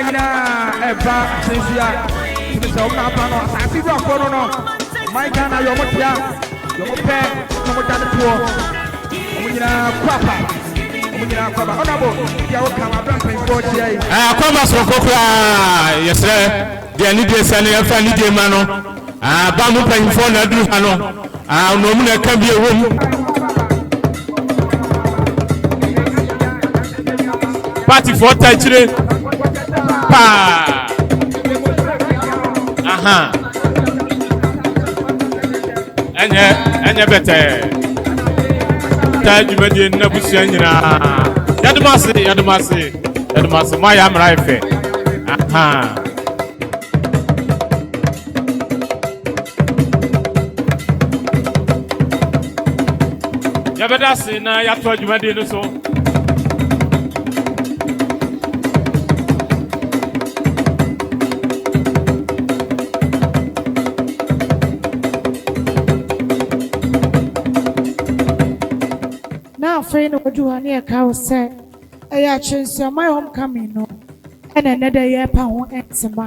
nina eba Acherensua. So na pano asasi bro kono no. My Ghana yo motia. Yo mo pe no mo dane to. Omo nyina kwapa. Omo nyina kwapa. Honorable dia wo kama bra pen ko chia yi. Kwamba so kokra yesre dia ni dia sane ya fa ni dia ma no. Ba mu pen fo na duru ha no. No mu na ka bi ewom. Party for tachire. Pa. Aha. Enye bete. Taji medie na busia nyina. Yadumase. Ma ya mra ife. Aha. Yabedase na ya to adwumade no so. Friend of Duania cow said, Acherensua, my homecoming, no, and another year pound and some.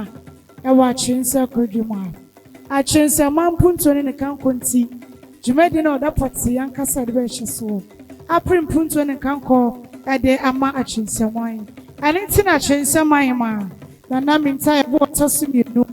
I watch Acherensua Juma. Acherensua, man, punto in the canconti. Jumedino, that potty, young Casa so. I print punto in the canco, at the Ama Acherensua wine. And it's in Acherensua, my man. The name entire water soon you know.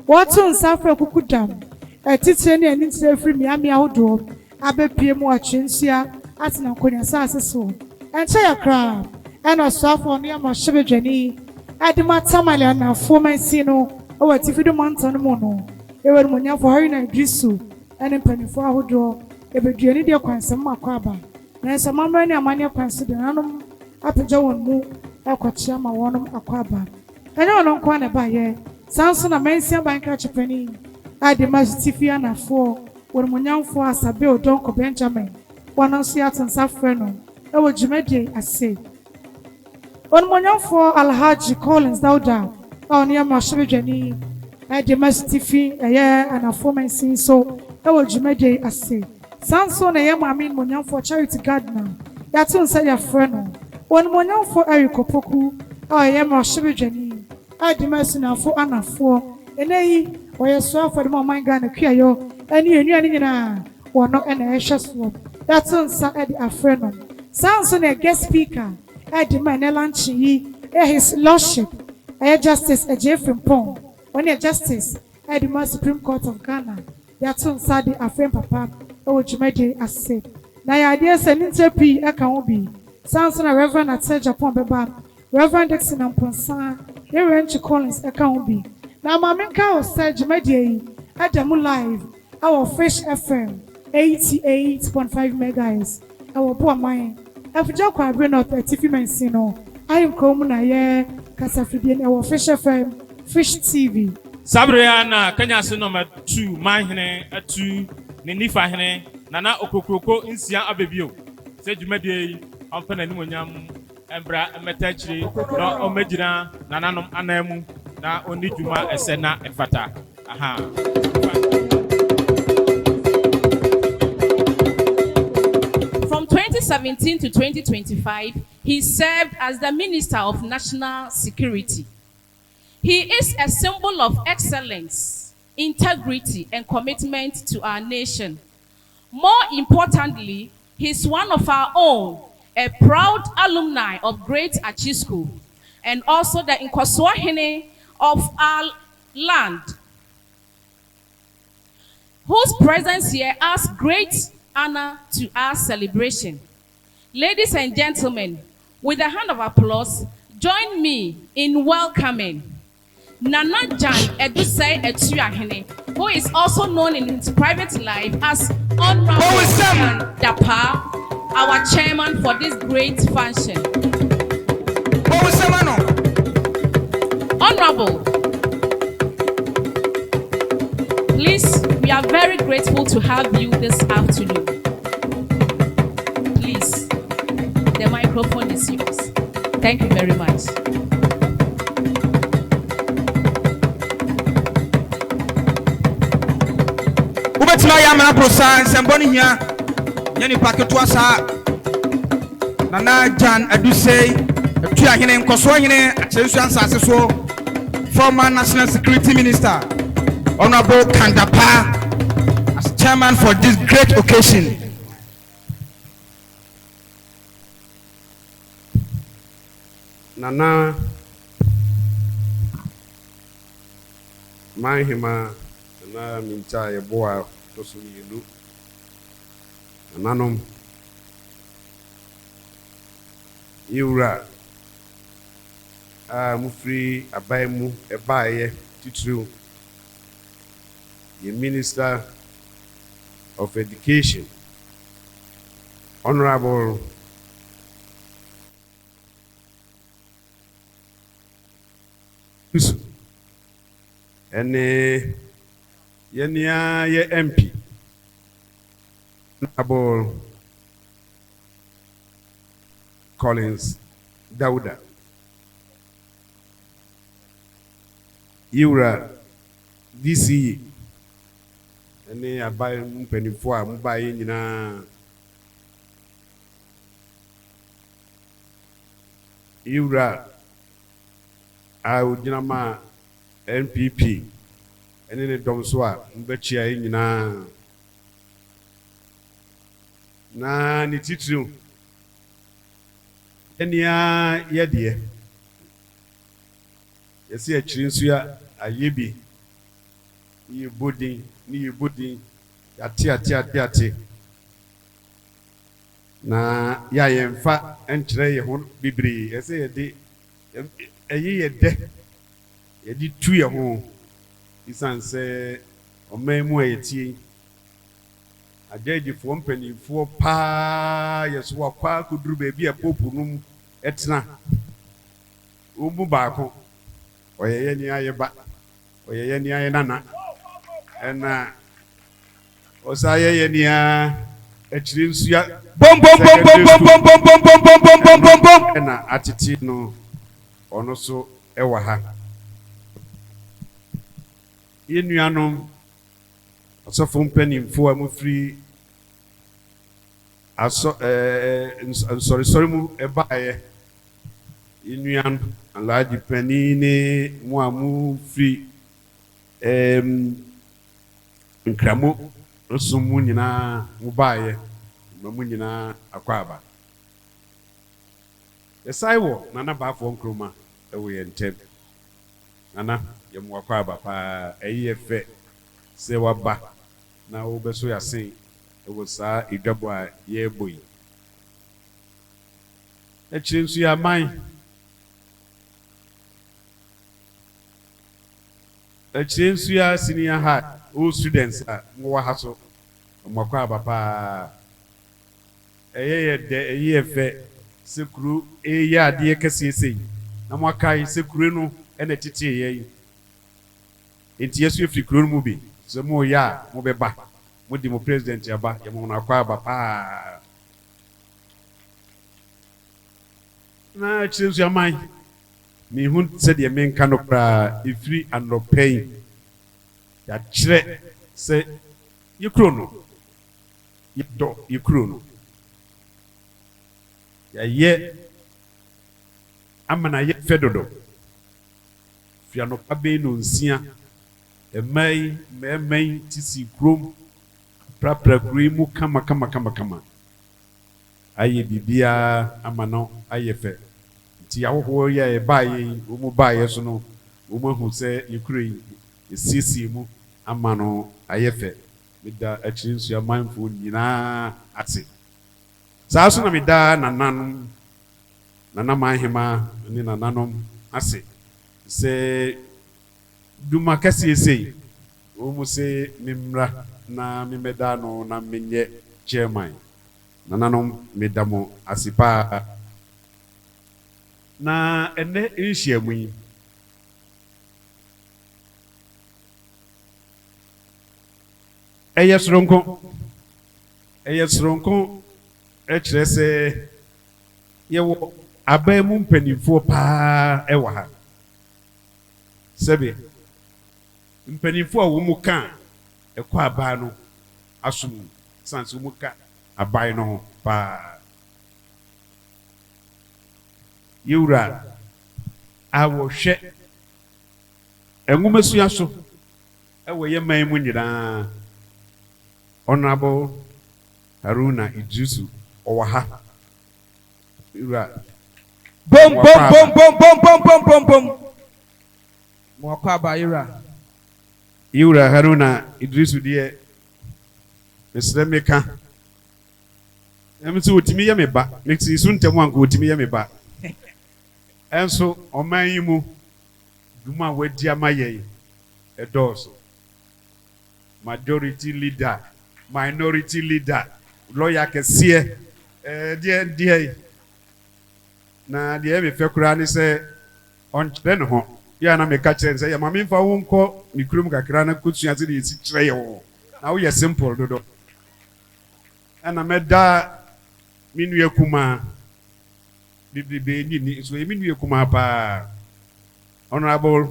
What on Safra Kukudam? A teacher and it's free Miami outdoor. I bet PM Acherensua. As na konya sase so enche ya kra ena swafo ne ma shebedwani adima tamale na fomansi no o watifido monton mo no ewer munyafo hari na drisu ene mpanifo ahodo ebeduani de kwansem makwaba na se mamra ne amane kwanse de nanom apagya won mu akochia ma wonom akwaba ene wonon kwa ne baye sanso na mensia banka chepani adima tifia na fo wor munyafo asabe odonko Benjamin one see at and Safreno. I will Jumedi, I say. On Monion for Alhaji Collins, thou down. Oh, near my Shabajani. I domestic fee a year and a foreman scene so. I will Jumedi, I say. Sanson, I am I mean Monion for Charity Gardener. That's on say a friend. One Monion for Erico Poku. Oh, I am my Shabajani. I domestic now for Anna for. And I, or you saw for the moment Ghana Kiayo, and you or not an ashes swap. That's on Saturday afternoon. Sounds on a guest speaker. At the man lunch his lordship. Justice Jeffrey Pong. On a justice at the Supreme Court of Ghana. That's on Saturday afternoon, Papa. Oh, Jumedi, I said. Now, ideas and interpret a can be. Sounds on a Reverend at Japan Baba. Reverend Dixon and Ponsan. Here, Ranch Collins, a can be. Now, Maminka said Jumedi at the Moon Live. Our Fresh FM. 88.5 megahertz. Our poor mind. If you can bring out a TV Mansino, I am coming here. Casafidian, our Fish FM, Fish TV. Sabriana, Kenya number 2, Mahine, a 2, Ninifahine, Nana Okoko, Insia Abebio. Said you made a Penanimuniam, Embra, Metachi, no Omejina, Nananum Anemu, na only Juma, Esena, and Fata. Aha. From 2017 to 2025, he served as the Minister of National Security. He is a symbol of excellence, integrity, and commitment to our nation. More importantly, he's one of our own, a proud alumni of Great Achi School, and also the Nkoswahine of our land, whose presence here adds great honor to our celebration. Ladies and gentlemen, with a hand of applause, join me in welcoming Nana Jan Edusei Etuahene, who is also known in his private life as Honorable Dapa, our chairman for this great function. Honorable, please, we are very grateful to have you this afternoon. Please, the microphone is yours. Thank you very much. Yamana Prosan, Samboni here, Yanni Paketwasa, Nana Jan Adusei, Tuahine, Koswahine, Acherensua Sasso, former National Security Minister, Honorable Kandapa, as chairman for this great occasion. Nana Mahima Nana Mincha Yeboa Tosuyelu Nanom Yura Mufri Abaimu Ebaye Titru, the Minister of Education, Honorable and Yenia ye MP, Honorable Collins Dauda, Yura DC, and I buy penny for buying in a Yura. I would nama NPP and then the Domswa, Mbechia in na Nititu. Enya Yedia. You see a Acherensua, a Yibi, you budding, a tia. Na ya yemfa enkyerɛ yɛ ho bibiri ɛsɛ yɛde ɛyi yɛ dɛ yɛde tu yɛ ho isan sɛ ɔman mu a yɛtie agyɛgyefoɔ mpanimfoɔ paa yɛ so wakɔ akɔduru baabi a popu no mu ɛtena wɔn mu baako ɔyɛ yɛ ni ayɛ ba ɔyɛ yɛ ni ayɛ nana ɛna ɔsa yɛ yɛ ni Acherensua Bom. na atete no ono so ewa ha yenuanom asofo mpanimfo amufri sorry mu ebaye yenuan alaji panine mu amufri nkramo nsumu nyina mu baye mamu nyina akwaba esaiwo nana baafo nkroma ewo ye ntem nana ye mu akwaba pa eyi efe se waba na wo beso ya sen ewo saa idwabo a ye boyi Acherensua man Acherensua senior high all students mo wa haso mo akwaba pa eye efe sekuru eye ade kesese na mo akai sekuru no ena tete ye enti yesu efri kuro mu bi so mo ya mo beba mo di mo president ya ba ye mo na akwaba pa na Acherensua man mi hun se de men kanokra efri anopɛn ya kyerɛ sɛ yekuro no yedɔ yekuro no ya ye amana ye fedodo fiano pabe no nsia emai memai tisi krom prapra kuri mu kama aye bibia amano aye fe ti ahoho ye baaye wo mu baaye so no wo mu hu sɛ yekuro yi esisi mu amano aye fe meda Acherensua manfo nyina ate saa so na meda nananom nana mahima ni nananom ase sɛ duma kɛse sei wo mu sɛ mimra na mimeda no na menyɛ chairman nananom meda mo ase paa na ene nhyiamu yi ɛyɛ soronko ɛkyerɛ sɛ yɛwɔ aban mu mpanimfoɔ paa ɛwɔ ha sɛbe mpanimfoɔ a wɔn mu ka ɛkɔ aban no asom sanse wɔn mu ka aban no ho paa yɛwura a wɔhwɛ enwumesua so ewe ye man mu nyina Honorable Haruna Idrisu owaha ira Boom, boom, boom, boom, boom, boom, boom, boom, boom. Mwakwa ba Ira Haruna Idrisu die mesre meka emisi otimi ye meba mexi suntem anko otimi ye meba enso oman yi mu duma wadi amaye edoso majority leader minority leader lawyer kese die na die me fekura ni se on den ho ya na me ka kire se ya mama mfa wo nko mi kurum kakra na kotua se de si kire ye wo na wo ye simple dodo ana meda minu yakuma bibibe ni so minu yakuma pa Honorable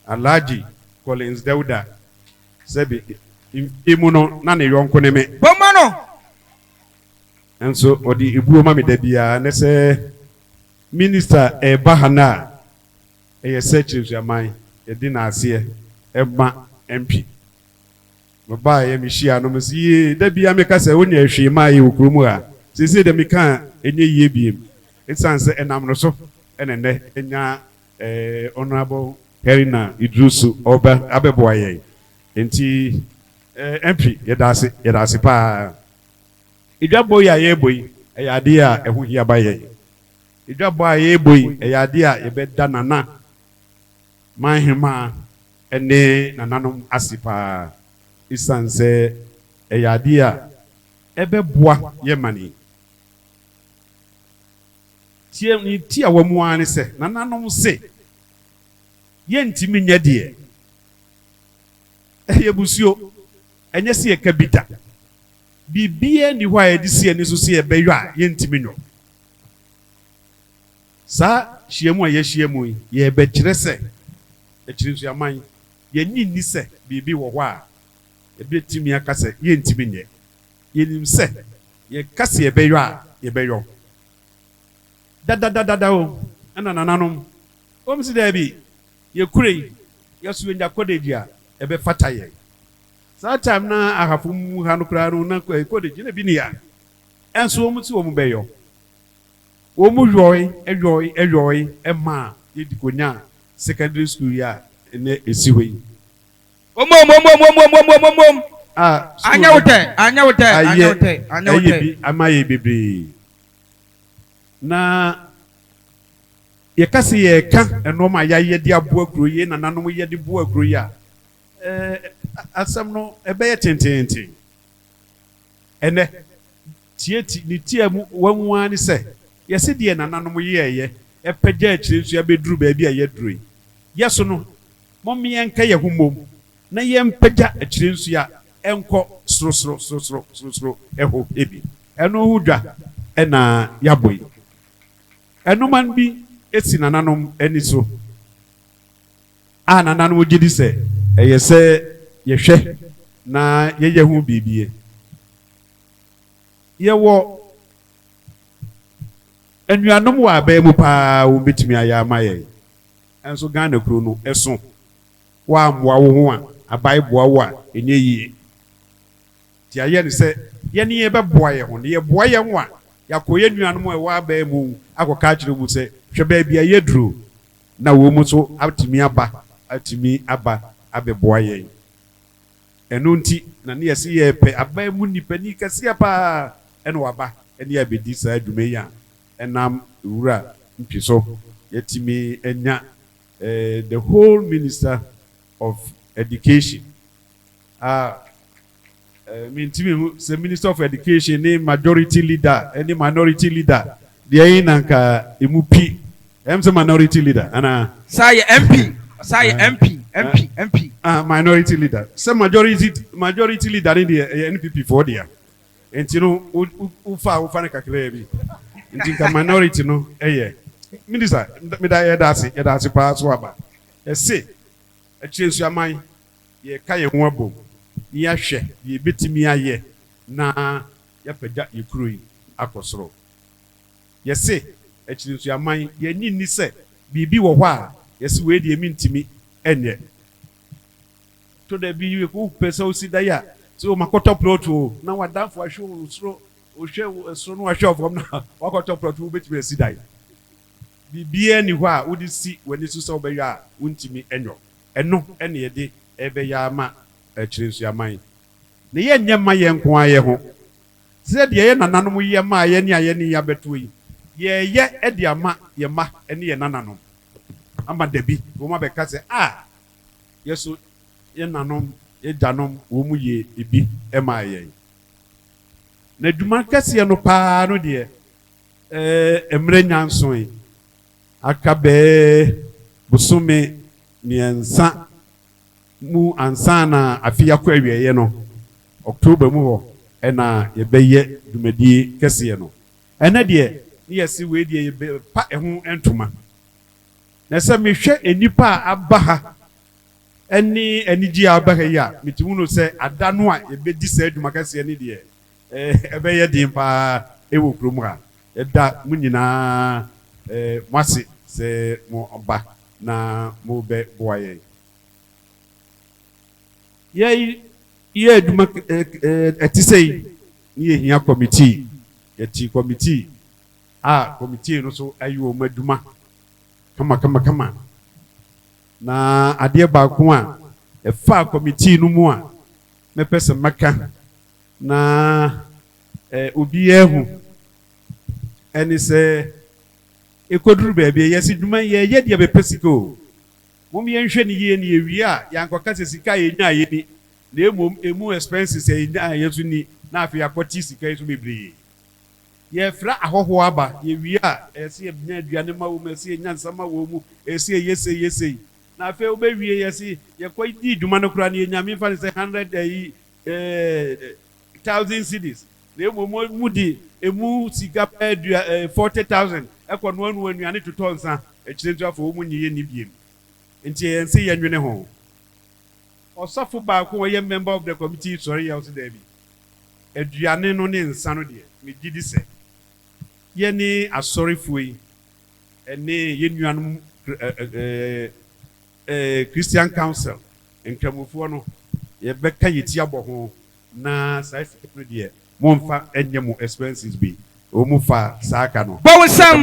Alhaji Collins Dauda sebi imuno na ne yonko ne me Bomano. enso odi ibuo ma me da bia ne se minister bahana search yaman di na ase ema MP baba ye mi hia no me si da bia me ka se wonya hwe ma ye okromu a sese de me ka enye yie biem esanse enam no so enene enya Honorable Haruna Idrisu oba abeboa ye enti MP yedase pa idwabo ya ye boy eyade a eho hia ba ye idwabo a ye boy eyade a yebeda nana manhema ene nananom asipa isanse eyade a ebeboa ye mani tie a wamu ane se nananom se ye ntimi nya de ye busio enye se ye kabita bibie ni hwa edisi ani so se ye beyo a ye ntimi nyo sa hyiemu a ye hyiemu ye be kire se ekirinsu aman ye nyinni se bibi wo hwa ye betimi aka se ye ntimi nye ye nim se ye kase ye beyo a ye beyo da o ana nananom omsi da bi ye kurei ye suwe nya kodeji a ebe fata ye sa time na ahafu mu ha no kra no na kodeji na bi ni ya enso omsi wo mu beyo wo mu yoy ema ye dikonya secondary school ya ne esiwe Omom. Anya wote. Amaye bebre na ye kase ye ka enoma ya ye di abo akro ye na nanom ye di bo akro ya asam no ebe ye tententen ene tieti ni tiamu wanwa ni se ye se die na nanom ye epagya achirensu ya beduru ba bi a ye duru yeso no momye enka ye humom na ye mpagya achirensu ya enko sro eho ebi eno hudwa ena yaboy enuman bi esi nananom eni so a nananom gidi se eye se ye hwe na ye hu bibie ye wo enuanom wa ba mu pa wo betimi aya maye enso Ghana kuro no eso wa amwa wo ho a abai boa wo a enye yie ti aye ni se ye ni ye be boa ye ho ne ye boa ye ho a yakoye nuanom e wa ba mu akoka kire mu se hwe ba bia ye duro na wo mu so atimi aba abeboa ye eno nti na ne yesi ye pe aba mu nipa ni kase pa eno waba ene ya bedi sa adwuma ya enam wura mpiso yetimi enya the whole minister of education mintimi se minister of education ni majority leader any minority leader dey nanka emupi say minority leader ana say MP minority leader say majority leader in the NPP for there entino ufa ne kakra bi ntinka minority no minister me da ye dasi pa so aba say Acherensua aman ye ka ye ho abom ni ahwe ye betimi aye na ya pagya ye kuroi akosoro ye say Acherensua aman ye nyinni se bibi wo hɔ a ye se we de mi ntimi enye to da bi we ko pesa o si da ya so makoto plot o na wadanfo ahwe osuro ohwe osuro no ahwe ofom na wakoto plot o betimi si da bibia ni hɔ a wodi si wani so sɛ wobɛyɛ a wontimi enyo ɛno ɛne yɛde ɛbɛyɛ ama Acherensua man ne yɛ nyɛ ma yɛ nko ayɛ ho sɛ deɛ yɛ nananom yɛ ma yɛ ne ayɛ ne yɛ abɛto yi yɛyɛ ɛde ama yɛ ma ɛne yɛ nananom ama dabi wɔn abɛka sɛ yɛso yɛ nanom yɛ gyanom wɔn mu yɛ ebi ɛma yɛ na adwuma kɛseɛ no paa no deɛ mmerɛ nyanson yi aka bɛɛ bosome mmiɛnsa mu ansa na afi akɔ awieɛ no October mu hɔ ɛna yɛbɛyɛ dwumadie kɛseɛ no ɛnɛ deɛ ne yɛsi wei deɛ yɛbɛpa ɛho ntoma na sɛ mehwɛ enipa a aba ha ɛne anigye a aba ha yi a metimu no sɛ ada no a yɛbɛdi saa adwuma kɛseɛ no deɛ ɛbɛyɛ den paa ɛwɔ kurom ha yɛda mu nyinaa mo ase sɛ mo ɔba na mo bɛ boa yɛn yɛ adwuma ɛte sɛ yi ne yɛhia committee yɛti committee a committee no so ayɛ wɔn adwuma kama na adeɛ baako a ɛfa committee no mu a mɛpɛ sɛ mɛka na obiara hu ɛne sɛ ekoduru baabi yɛsi dwuma yɛ deɛ bɛpɛ sika o mom yɛnhwɛ ne yie ne yɛwie a yɛankɔka sɛ sika yɛnya yɛ ni na emu expenses yɛnya yɛ so ni na afei akɔte sika yi so bebree yɛfra ahɔhoɔ aba yɛwie a ɛsɛ yɛnya aduane ma wɔm ɛsɛ yɛnya nsa ma wɔm mu ɛsɛ yɛsɛ na afei wobɛwie yɛsɛ yɛkɔ di dwuma no koraa ne yɛnya memfa ne sɛ 100,000 cedis na emu mu di emu sika pɛ 40,000 ɛkɔ no anu anuane totɔ nsa Acherensua afɔ wɔn mu nyɛ ni biem nti yɛn se yɛn nwene ho ɔsɔfo baako wɔyɛ member of the committee sɔre yɛ ɔso dɛbi aduane no ne nsa no deɛ megye di sɛ yɛne asɔrefoɔ yi ɛne yɛn nuanom Christian Council nkramofoɔ no yɛbɛka yɛ ti abɔ ho na saa sika no deɛ momfa ɛnyɛ mo expenses bi omu fa saaka no bɔnsɛm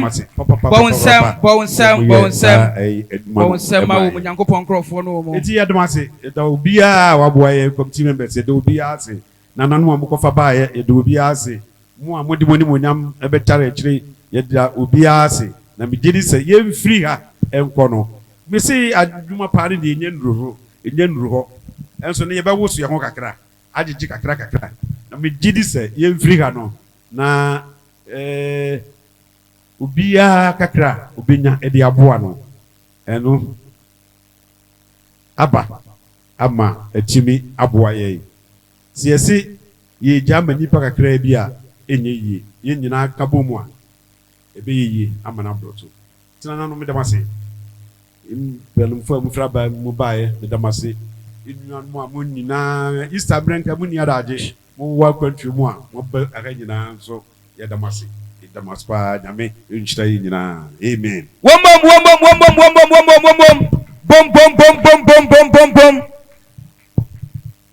ma wo Nyankopɔn nkrɔfoɔ no wo eti yɛdom ase yɛda obiara waboa yɛ committee members yɛda obiara ase na nanom a mokɔfa baayɛ yɛda obiara ase mu a mode mo animonyam ɛbɛtare akyire yɛda obiara ase na megye di sɛ yɛmfiri ha ɛnkɔ no mese adwuma paa no deɛ ɛnyɛ nnuro hɔ ɛnso ne yɛbɛwo so yɛ ho kakra agyegye kakra na megye di sɛ yɛmfiri ha no na obiara kakra obenya ɛde aboa no ɛno aba ama atimi aboa yɛn sɛ yɛse yɛgya ama nipa kakra bi a ɛnyɛ yie yɛn nyinaa ka bɔ mu a ɛbɛyɛ yie ama no aborɔ so tena na no medam ase mpanimfoɔ a mufra ba mu baeɛ medam ase nnuanom a mo nyinaa Easter berɛ mu ni adagye mowɔ akwantue mu a mɔba aka nyinaa nso yɛdam ase paa nyame nhyira yi nyinaa amen bom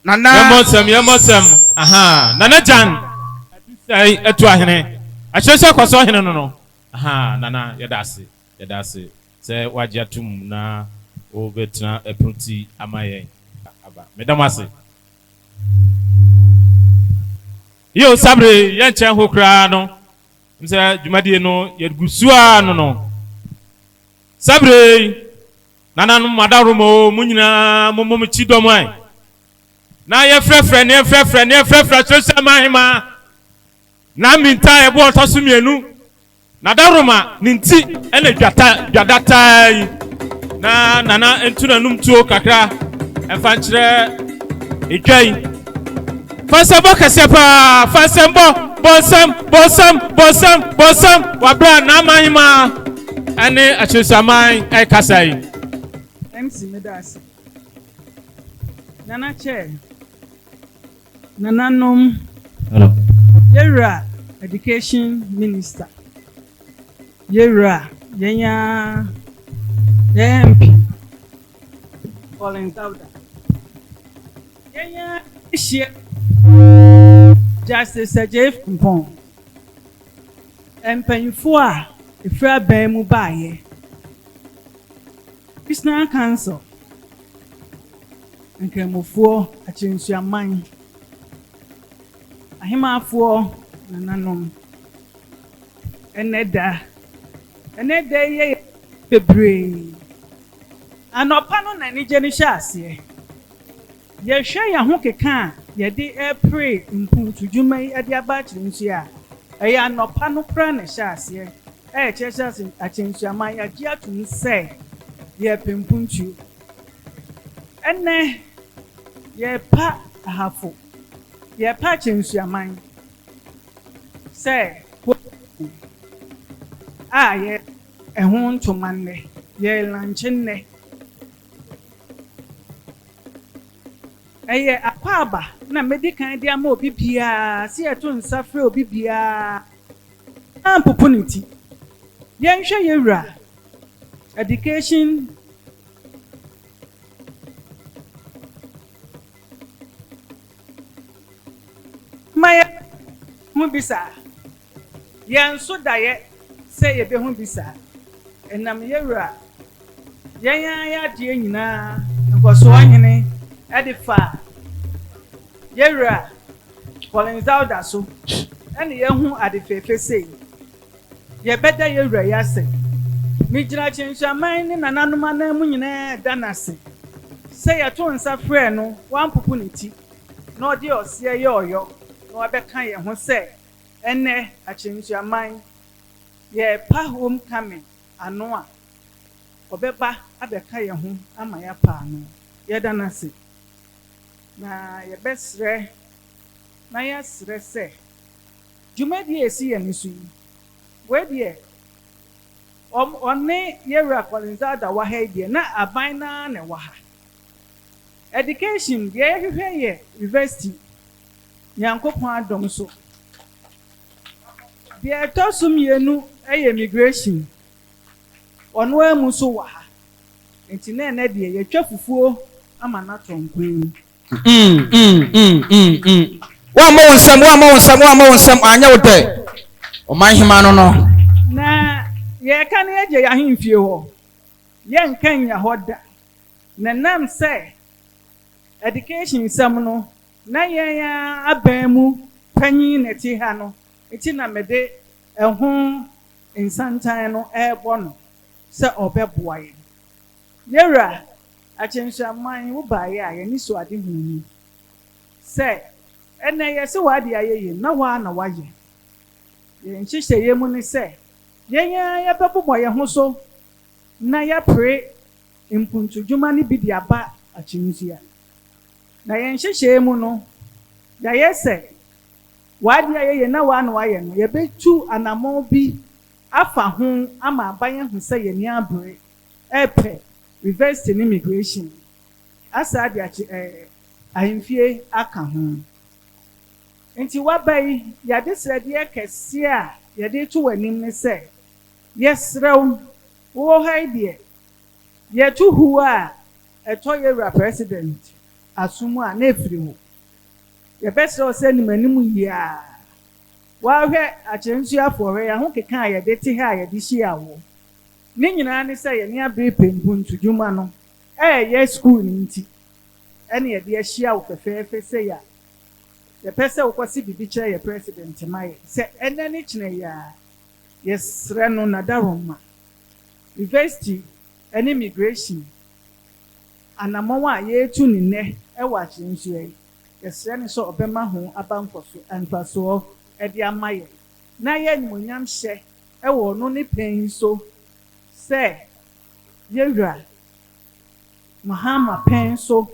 nana yɛmɔsɛm aha nana Jan sai etu ahene Acherensua kwaso ahene no aha nana yɛda ase sɛ wagye atum na o betena eproti amaye aba medam ase yo sabre yɛnkyɛn ho kra no msɛ dwumadie no yɛgusua no sabre nana no madaromo mu nyina momom chi dɔm ai na yɛfrɛfrɛ Acherensua mahema na minta yɛbo ɔtɔ so mienu na daroma ne nti ɛna dwadata yi na nana entuna num tuo kakra ɛfa nkyerɛ edwai fasɛbɔ kɛseɛ paa bɔnsɛm wabra na mahema ɛne Acherensua man ɛkasa yi MC Medasi Nana Chair Nananom Yera Education Minister Yera Yenya MP Collins Dauda. Yenya ihyia Justice Jeff Mpong. Mpanyinfo a efra ban mu baaye. National Council. Nkramofoɔ Acherensuaman. Ahemafoɔ nananom. Eneda ye bebree. Anɔpa no na ni gye ne hyɛ aseɛ. Yɛhwɛ yɛn ho keka a yɛde ɛpre mpuntudwuma yi de aba Acherensua a ɛyɛ anɔpa no kora na hyɛ aseɛ. Kyerɛkyerɛ Acherensuaman yɛagye atom sɛ yɛpɛ mpuntuo. Ɛnnɛ yɛpa ahafo. Yɛpa Acherensuaman sɛ a yɛ ɛho ntoma nnɛ. Yɛ lankye nnɛ. Ɛyɛ akwaaba na medikan de ama obi biara si eto nsa frɛ obi biara ampopo ne ti. Yɛnhwɛ yɛwura education maya ho bisa yɛn so daeɛ sɛ yɛbɛho bisa ɛnam yɛwura yɛn ayɛadeɛ nyinaa nkɔsoɔ hene ɛde fa yɛwura Collins Dauda so ɛne yɛhu ade fɛfɛ sei yɛbɛda yɛwura yɛasɛ migyina Acherensuaman ne nananom anan mu nyinaa da n'ase sɛ yɛto nsa frɛ no wampopo ne ti na ɔde ɔseɛ yɛ ɔyɔ na wabɛka yɛn ho sɛ ɛnɛ Acherensuaman yɛpa homecoming ano a ɔbɛba abɛka yɛn ho ama yɛapa ano yɛda n'ase. Na yɛbɛsrɛ na yɛsrɛ sɛ dwumadi esi yɛn so yi wɔdeɛ ɔne yɛwura Collins Dauda wɔ ha deɛ na aban na wɔ ha education deɛ yɛhwehwɛ yɛ university Nyankopɔn adom so deɛ ɛtɔ so mmienu ɛyɛ immigration ɔno amu so wɔ ha nti na ɛnɛ deɛ yɛtwa fufuo ama na tɔnkwan Wa mo nsɛm anya wo dɛ ɔman hema no no na yɛka ne yɛgye yɛahemfie hɔ yɛnka nya hɔ da na nam sɛ education nsɛm no na yɛn aban mu panyin na ti ha no eti na mede ɛho nsantan no ɛbɔ no sɛ ɔbɛboa yɛn yɛwura Acherensuaman wo baaye a yɛni so ade hu sɛ ɛnɛ yɛsɛ wade ayɛyɛ na waa na wayɛ yɛn hyehyɛ yɛ mu ne sɛ yɛn yɛbɛbobɔ yɛn ho so na yɛpere mpuntudwuma ne bi de aba Acherensua na yɛn hyehyɛ mu no yɛayɛ sɛ wade ayɛyɛ na waa na wayɛ no yɛbɛtu anammɔn bi afa ho ama aban ho sɛ yɛn abere ɛpɛ university and immigration asa de ahemfie aka ho nti wabai yade srade kɛse a yade to w'anim ne sɛ yɛsrɛw wo ha de yɛto hu a ɛtɔ yɛwura president asom a na efiri ho yɛbɛsrɛw sɛ nimanim yi a wahwɛ Acherensuafoɔ hɔ yɛn ho keka a yɛde te ha a yɛde hyia wo ne nyinaa ne sɛ yɛne abere pempuntudwuma no ɛyɛ school ne nti ɛne yɛde ahyia wo fɛfɛɛfɛ sɛ yɛ yɛpɛ sɛ wokɔsi bibi kyerɛ yɛ president ma yɛ sɛ ɛnɛ ne kyerɛ yɛ a yɛsrɛ no nadaroma university ɛne immigration anammɔn a yɛretu ne nnɛ ɛwɔ Acherensua yi yɛsrɛ no sɛ ɔbɛma ho aba mfasoɔ ɛde ama yɛ na yɛ animonyam hyɛ ɛwɔ ɔno ne pɛn so sɛ yɛwura Mahama pɛn so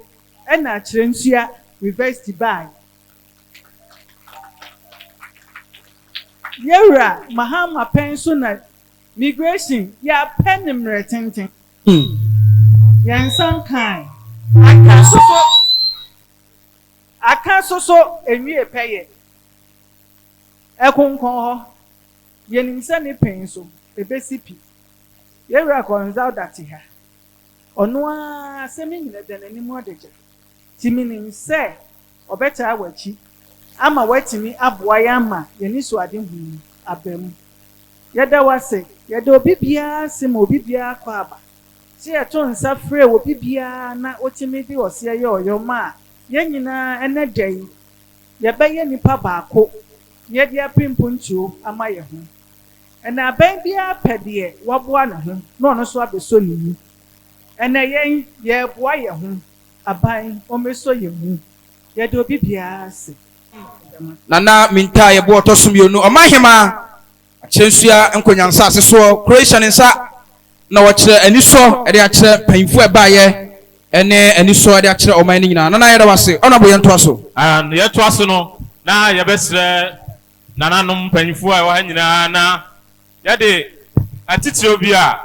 ɛna Acherensua university baa yɛwura Mahama pɛn so na migration yɛapɛ ne mmerɛ tenten yɛnsan kan aka soso enwie pɛyɛ ɛkonkɔn hɔ yɛnim sɛ ne pɛn so ebesi pi yɛwura Collins Dauda te ha ɔno a asɛm nyina da n'anim ɔdegye ti menim sɛ ɔbɛtaa w'akyi ama watumi aboa yɛ ama yɛni so ade hu aba mu yɛda wase yɛda obi biara se ma obi biara kɔ aba sɛ yɛto nsa frɛ obi biara na otumi de ɔseɛ yɛ ɔyɔma a yɛn nyinaa ɛnɛ da yi yɛbɛyɛ nipa baako yɛde apempo ntuo ama yɛ ho ɛna aban biara pɛ deɛ waboa ne ho na ɔno nso abɛsɔ ne mu ɛna yɛn yɛboa yɛ ho aban ɔmɛsɔ yɛn mu yɛde obi biara se nana minta yɛbo ɔtɔ so mmienu ɔmahema Acherensua nkonyansa ase so Croatian nsa na wɔkyerɛ anisɔ ɛde akyerɛ panyimfo ɛbaayɛ ɛne anisɔ ɛde akyerɛ ɔman no nyinaa nana yɛda wase ɔnabo yɛntoa so yɛtoa so no na yɛbɛsrɛ nananom panyimfo a ɛwɔ ha nyinaa na yɛde atitire bi a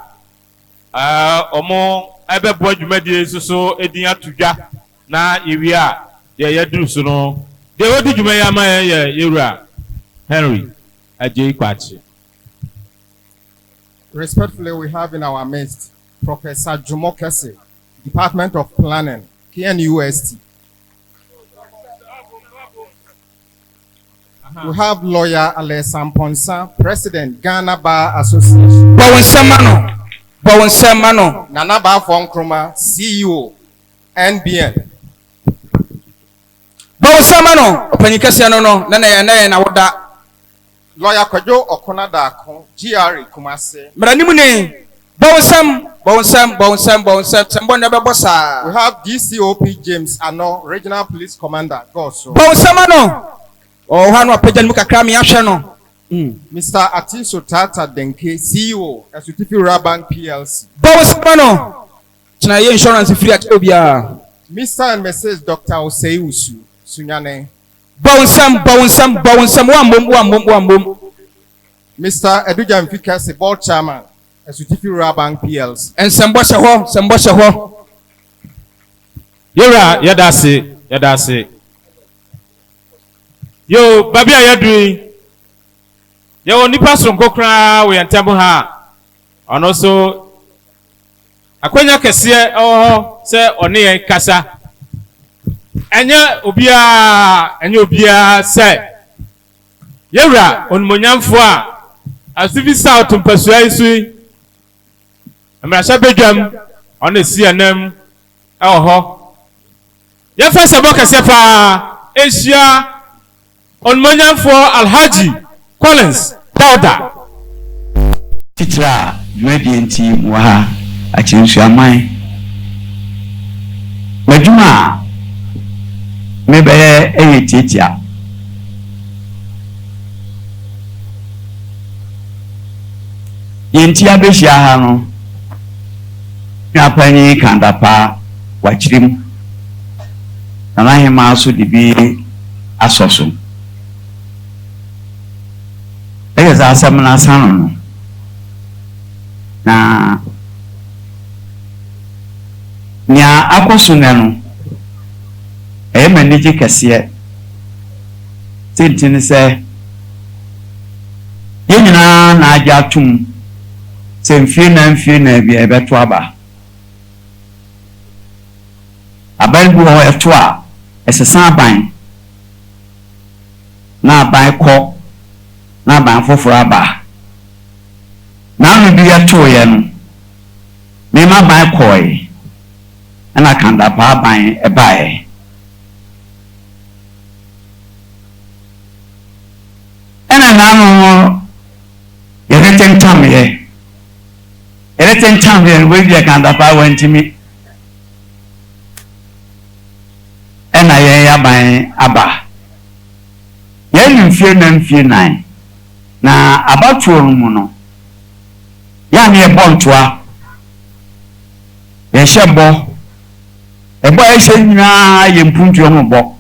ɔmo ɛbɛboa dwumadie so edin ato dwa na yɛwie a deɛ yɛduru so no deɛ wɔdi dwuma yi ama yɛ yɛwura Henry Ajay Kwachi. Respectfully, we have in our midst Professor Jumo Kese, Department of Planning, KNUST. We have lawyer Alessan Ponsa, President, Ghana Bar Association. Bawon Semano. Nana Bar Fonkroma, CEO, NBN. Bawon Semano, Penikasiano, Nana na Wada. Lawyer Kojo Okonadako, GRA Kumase. Branimune, Bawon Sembona Babosa. We have DCOP James Ano, Regional Police Commander, Goso. Bawon Semano. Oh, Hano Pejan Mukakrami Ashano. Mr. Atiso Tata Denke, CEO, Executive Rabank PLC. Bawon Semano. China insurance free at Obia. Mr. and Mrs. Dr. Oseiusu, Sunyane. Bawon Sam, one boom. Mr. Eduja Mfikasi, Board Chairman, Executive Rabank PLC. And Sambosha ho. Yura, yadase. Yo, baby, I doing. Yo, only person go cry, we and table her. And also, Akwenya Kessie, oh, say, Oni Kasa. Enya obia say Yura on Monyamfua as if it's out to persuade Amasha Bedjam on the CNM Ya first about Kasepa Asia on Monyamfua Alhaji Collins Dauda Titra Medianti Waha Acherensua Mai Majuma maybe a teacher. Yentia Beshahano Yapani Kandapa Wachrim and I am also to be a source. There is a seminar son. Na Nya Akosunano. Manage Cassia. Tintin say, Yenina Najatum, same Fina be a betuaba. A Bible or a toa as a sambine. Now by cock, now by for abba. Now we be a toyen. May my buy coy, and I can't buy a buy. Now, everything time here. Everything time here, we can the power to me. And I buy Abba. Yen fear nine. Now, about your mono. Yan ye born to a shabo. A boy saying, I am put your book.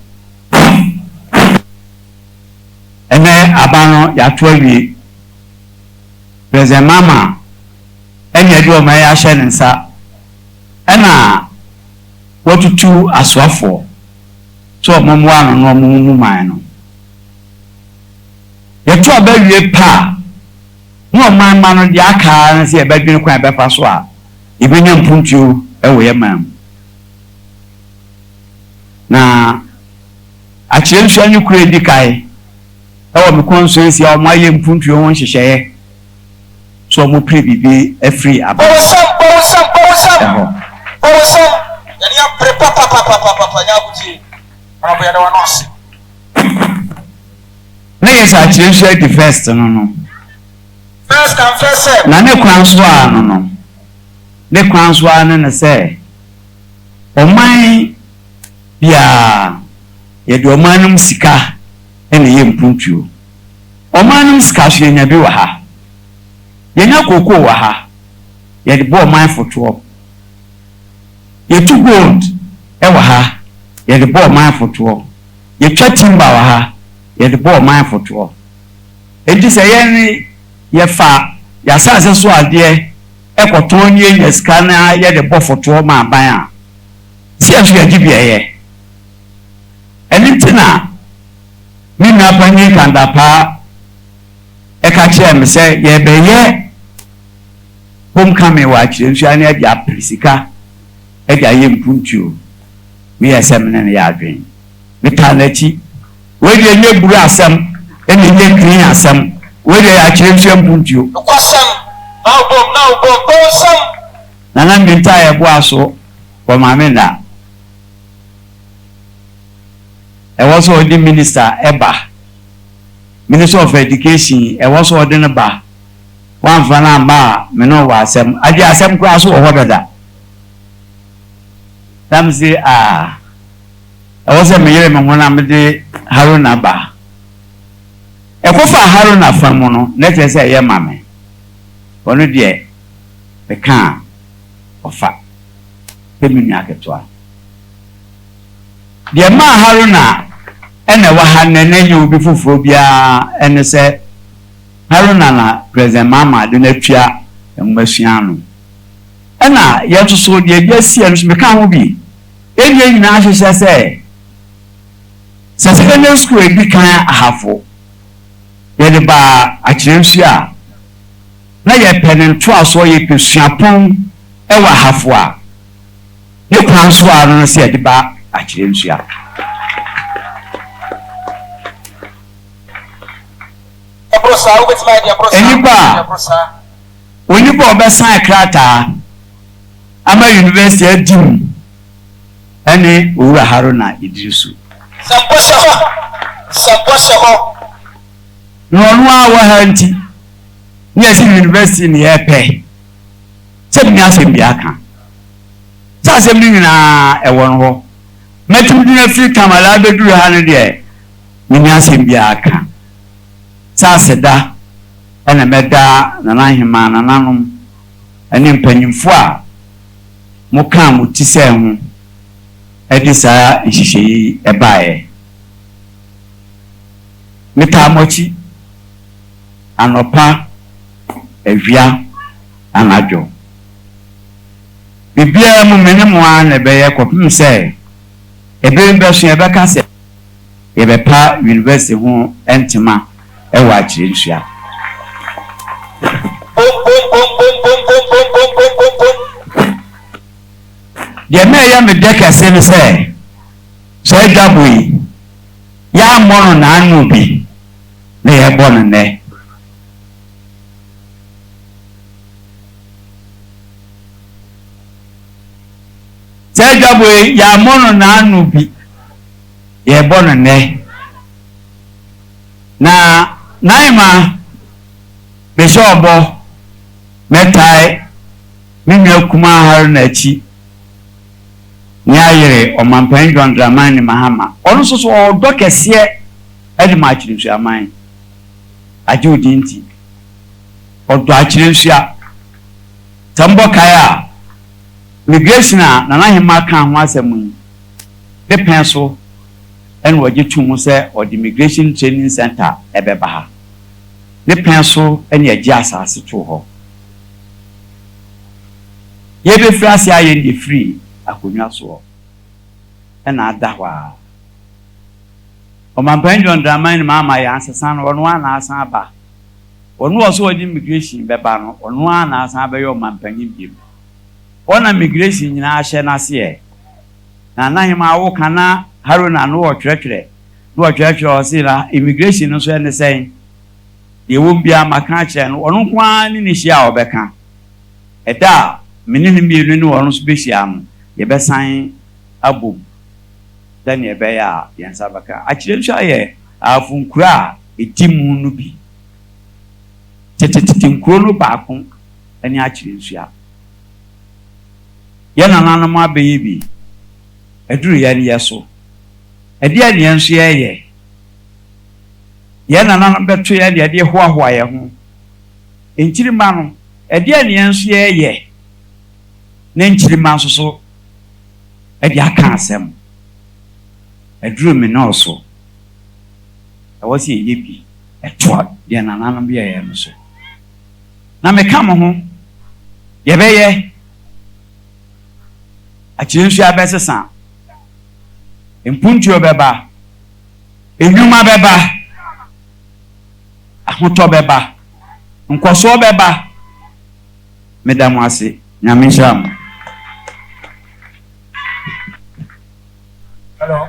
Eme abano ya 12 President Mama enye do ma ya hye nsa ena wotutu aswafo so momo ano no momo man no yeto abawie pa no man no dia aka na se ebadwene kwan befa so a ibenya mpuntu ɛwɔ yɛ mam na Acherensua ne kura di kae ɛwɔ me constituency a ɔmo ayɛ mpuntuo ho nhyehyɛeɛ so ɔmo pere bibi afiri aba Bawusam ɛhɔ yani ya prepa papa nyabuti ana boya da wanosi na yɛ sɛ Acherensua di first no first and first serve na ne kwan so a no ne kwan so a ne sɛ ɔman bia yɛde ɔmanum sika ɛna yɛ mpuntuo ɔmanum sika so yɛnya bi wɔ ha yɛnya koko wɔ ha yɛde bɔ ɔman fotoɔ yɛtu gold ɛwɔ ha yɛde bɔ ɔman fotoɔ yɛtwa timber wɔ ha yɛde bɔ ɔman fotoɔ enti sɛ yɛn yɛfa yɛasase so adeɛ ɛkɔtɔn ne yɛnya sika na yɛde bɔ fotoɔ ma aban a si yɛn so yɛgye bi ɛyɛ ɛne nti na me nua panyin Kandapaa ɛka kyerɛ me sɛ yɛbɛyɛ homecoming wɔ Acherensua ne agye apere sika agye ayɛ mpuntuo meyɛ sɛ me ne no yɛ adwen metaa n'akyi wɔde ɛnyɛ buru asɛm ɛna ɛnyɛ green asɛm wɔde yɛ Acherensua mpuntuo kwasam now bom bawusam nana mbinta yɛboa so wɔ maame na ɛwɔ sɛ ɔde minister ɛba minister of education ɛwɔ sɛ ɔde no ba wamfa no amba a me no wɔ asɛm agye asɛm koraa so wɔ hɔ dada tam se ɛwɔ sɛ meyere me ho na mede Haruna ba ɛkɔfa Haruna fa mu no na kyerɛ sɛ ɛyɛ ma me ɔno deɛ meka a ɔfa pɛ me nua ketewa deɛ maa Haruna ɛna ɛwɔ ha na n'enye obi foforɔ biara ɛne sɛ Haruna na President Mama de n'atua mmasua no ɛna yɛto so deɛ bi asie no so meka ho bi ɛnyɛ nyinaa hyehyɛ sɛ secondary school edi kan ahafo yɛde ba Acherensua na yɛpɛ ne ntoasoɔ yɛpɛ suapɔn ɛwɔ ahafo a ne kwan so a no sɛ yɛde ba Acherensua onipa ɔbɛsan krataa ama university adim ɛne owura Haruna Idrisu na ɔno a wɔ ha nti ne yɛsi university ne yɛpɛ sɛ bi asɛm bi aka sɛ asɛm no nyinaa ɛwɔ no hɔ mɛtum dina firi Kamala bɛduru ha no deɛ ne asɛm bi aka sɛ aseda ɛna mɛda nanahema nananom ɛne mpanyimfo a moka mo ti sɛ ho ɛde saa nhyehyɛyi ɛbaeɛ metaa mɔkyi anɔpa awia anadwo bibiara mu mene mo a na ɛbɛyɛ kɔpem sɛ ɛbɛn bɛso yɛbɛka sɛ yɛbɛpa university ho ɛntema ɛwɔ Acherensua deɛ na ɛyɛ me dɛ kɛse ne sɛ sɛ adwabo yi yɛammɔ no naano bi na yɛbɔ no nnɛ sɛ adwabo yi yɛammɔ no naano bi yɛbɔ no nnɛ na naima mehyɛ ɔbɔ mɛtae me nua kuma Haruna akyi ne ayere ɔmampan John Dramani Mahama ɔno nso so ɔdɔ kɛseɛ ɛde ma Acherensua man agye odi nti ɔdɔ Acherensua tambɔ kae a migration a nanahema ka ho asɛm yi de pɛn so ɛna wɔgye tum sɛ ɔde immigration training center ɛbɛba ha ne pɛn so ɛna ɛgye asase to hɔ yɛbɛfiri ase ayɛ ne free akonnwa soɔ ɛna ada hɔ a ɔmampan John Dramani Mahama yɛ ansesa no ɔno a na asan aba ɔno wɔ so ɔde immigration bɛba no ɔno a na asan abɛyɛ ɔmampanyin biem ona migration nyina ahye na se na nahima wo kana haruna no wo twerɛtwerɛ no wo twerɛtwerɛ o se na immigration no so ene sɛn de wo bia maka kyerɛ no ɔno kwa ni hia obɛka ɛda menene mienu ne ɔno so behia no ye bɛsan abom dan ye bɛya a yɛnsa bɛka Acherensua yɛ afunkura a etimu no bi tete nkuro no baako ɛne Acherensua yɛ nananom abɛyɛ bi eduru yɛ ne yɛ so ɛde yɛ ne nso yɛ yɛ nananom bɛto yɛ de ɛde hoahoa yɛ ho enkyirima no ɛde yɛ ne nso yɛ ne enkyirima nso so ɛde aka asɛm eduru me no so ɛwɔ sɛ yɛ bi ɛtoa de nananom bi yɛ no so na meka mo ho yɛ bɛyɛ Acherensua bɛsesa mpuntuo bɛba enwuma bɛba ahotɔ bɛba nkɔsoɔ bɛba medam ase nyame nhyira mo. Hello.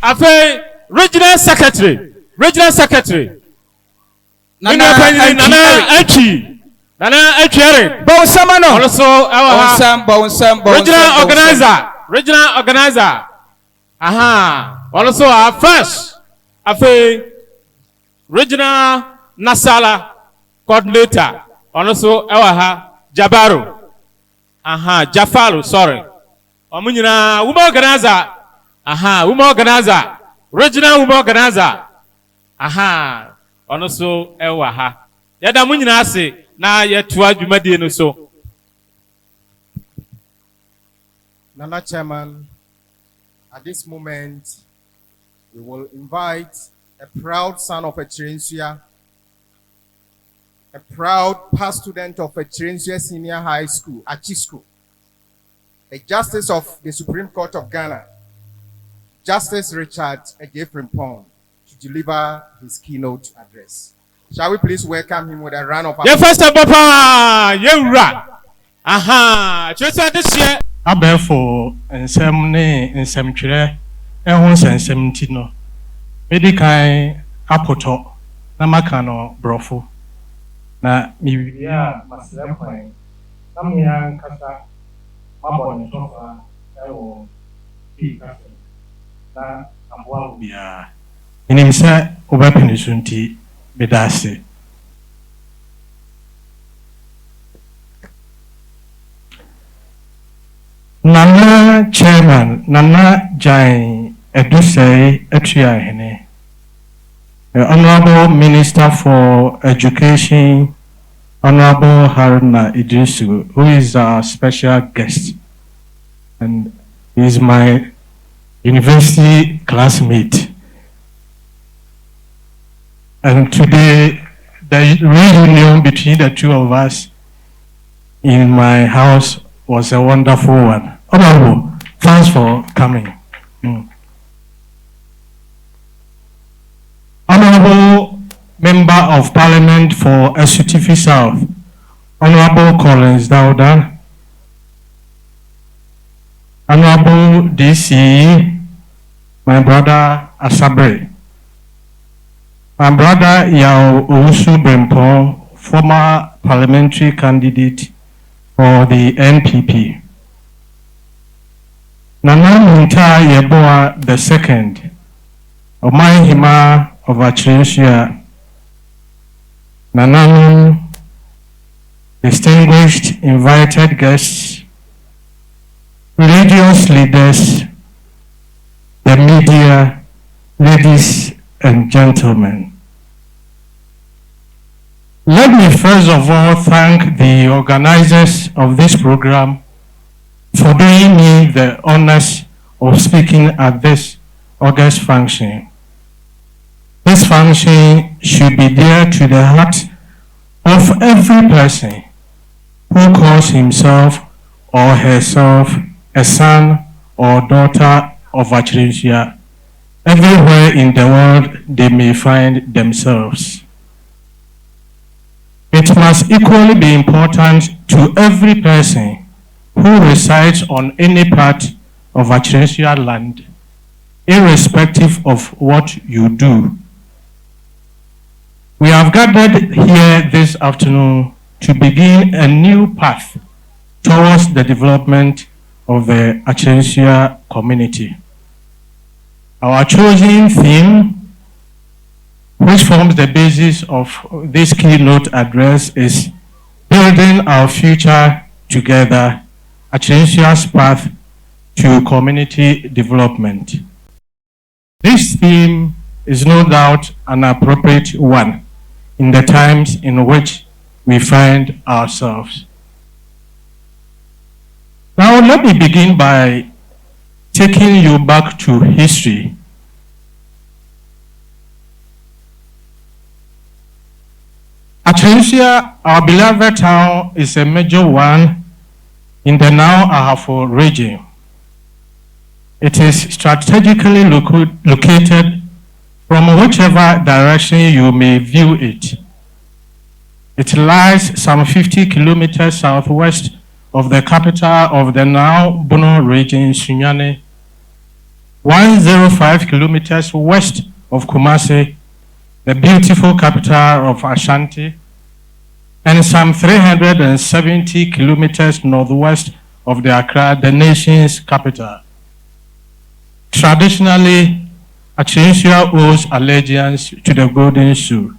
Afei regional secretary Nana Achiere Bawusama no. Also Bawusam. Regional organizer. Aha. Also our first Afei regional Nasala coordinator. Also our Jabaru. Aha, Jafaru, sorry. Omunyina woman organizer. Aha, woman organizer. Regional woman organizer. Aha. Also ewa ha. Yada munyina ase na yetua dwumadie no so. Nana Chairman, at this moment, we will invite a proud son of Acherensua, a proud past student of Acherensua Senior High School, Achisco, a justice of the Supreme Court of Ghana, Justice Richard Ejefrimpong, to deliver his keynote address. Shall we please welcome him with a round of applause? Yeah, first papa, yeah, aha, just this year. Abefo nsɛm ne nsɛmtwerɛ ɛho nsɛnsɛm nti no medikan apotɔ na maka no brɔfo na miwie a masrɛ kwan na mmea nkasa mabɔ ne tɔfa ɛwɔ pii kasa na aboa wo biara menim sɛ wobɛpene so nti meda ase. Nana Chairman, Nana Jai Edusei Etriahene, the Honorable Minister for Education, Honorable Haruna Idrisu, who is our special guest, and he is my university classmate. And today, the reunion between the two of us in my house was a wonderful one. Honorable, thanks for coming. Honorable Member of Parliament for Esutifi South, Honorable Collins Dauda, Honorable DC, my brother Asabre, my brother Yao Owusu Brempong, former parliamentary candidate for the NPP. Nana Munta Yeboa II, Omai Hima of Acherensua, Nana, distinguished invited guests, religious leaders, the media, ladies and gentlemen. Let me first of all thank the organizers of this program for doing me the honors of speaking at this August function. This function should be dear to the heart of every person who calls himself or herself a son or daughter of Acherensua, everywhere in the world they may find themselves. It must equally be important to every person who resides on any part of Acherensua land, irrespective of what you do. We have gathered here this afternoon to begin a new path towards the development of the Acherensua community. Our chosen theme, which forms the basis of this keynote address, is Building Our Future Together, Acherensua's Path to Community Development. This theme is no doubt an appropriate one in the times in which we find ourselves. Now, let me begin by taking you back to history. Acherensua, our beloved town, is a major one in the now Ahafo region. It is strategically located from whichever direction you may view it. It lies some 50 kilometers southwest of the capital of the now Bono region, Sunyane, 105 kilometers west of Kumasi, the beautiful capital of Ashanti, and some 370 kilometers northwest of the Accra, the nation's capital. Traditionally, Acherensua owes allegiance to the Golden Sioux.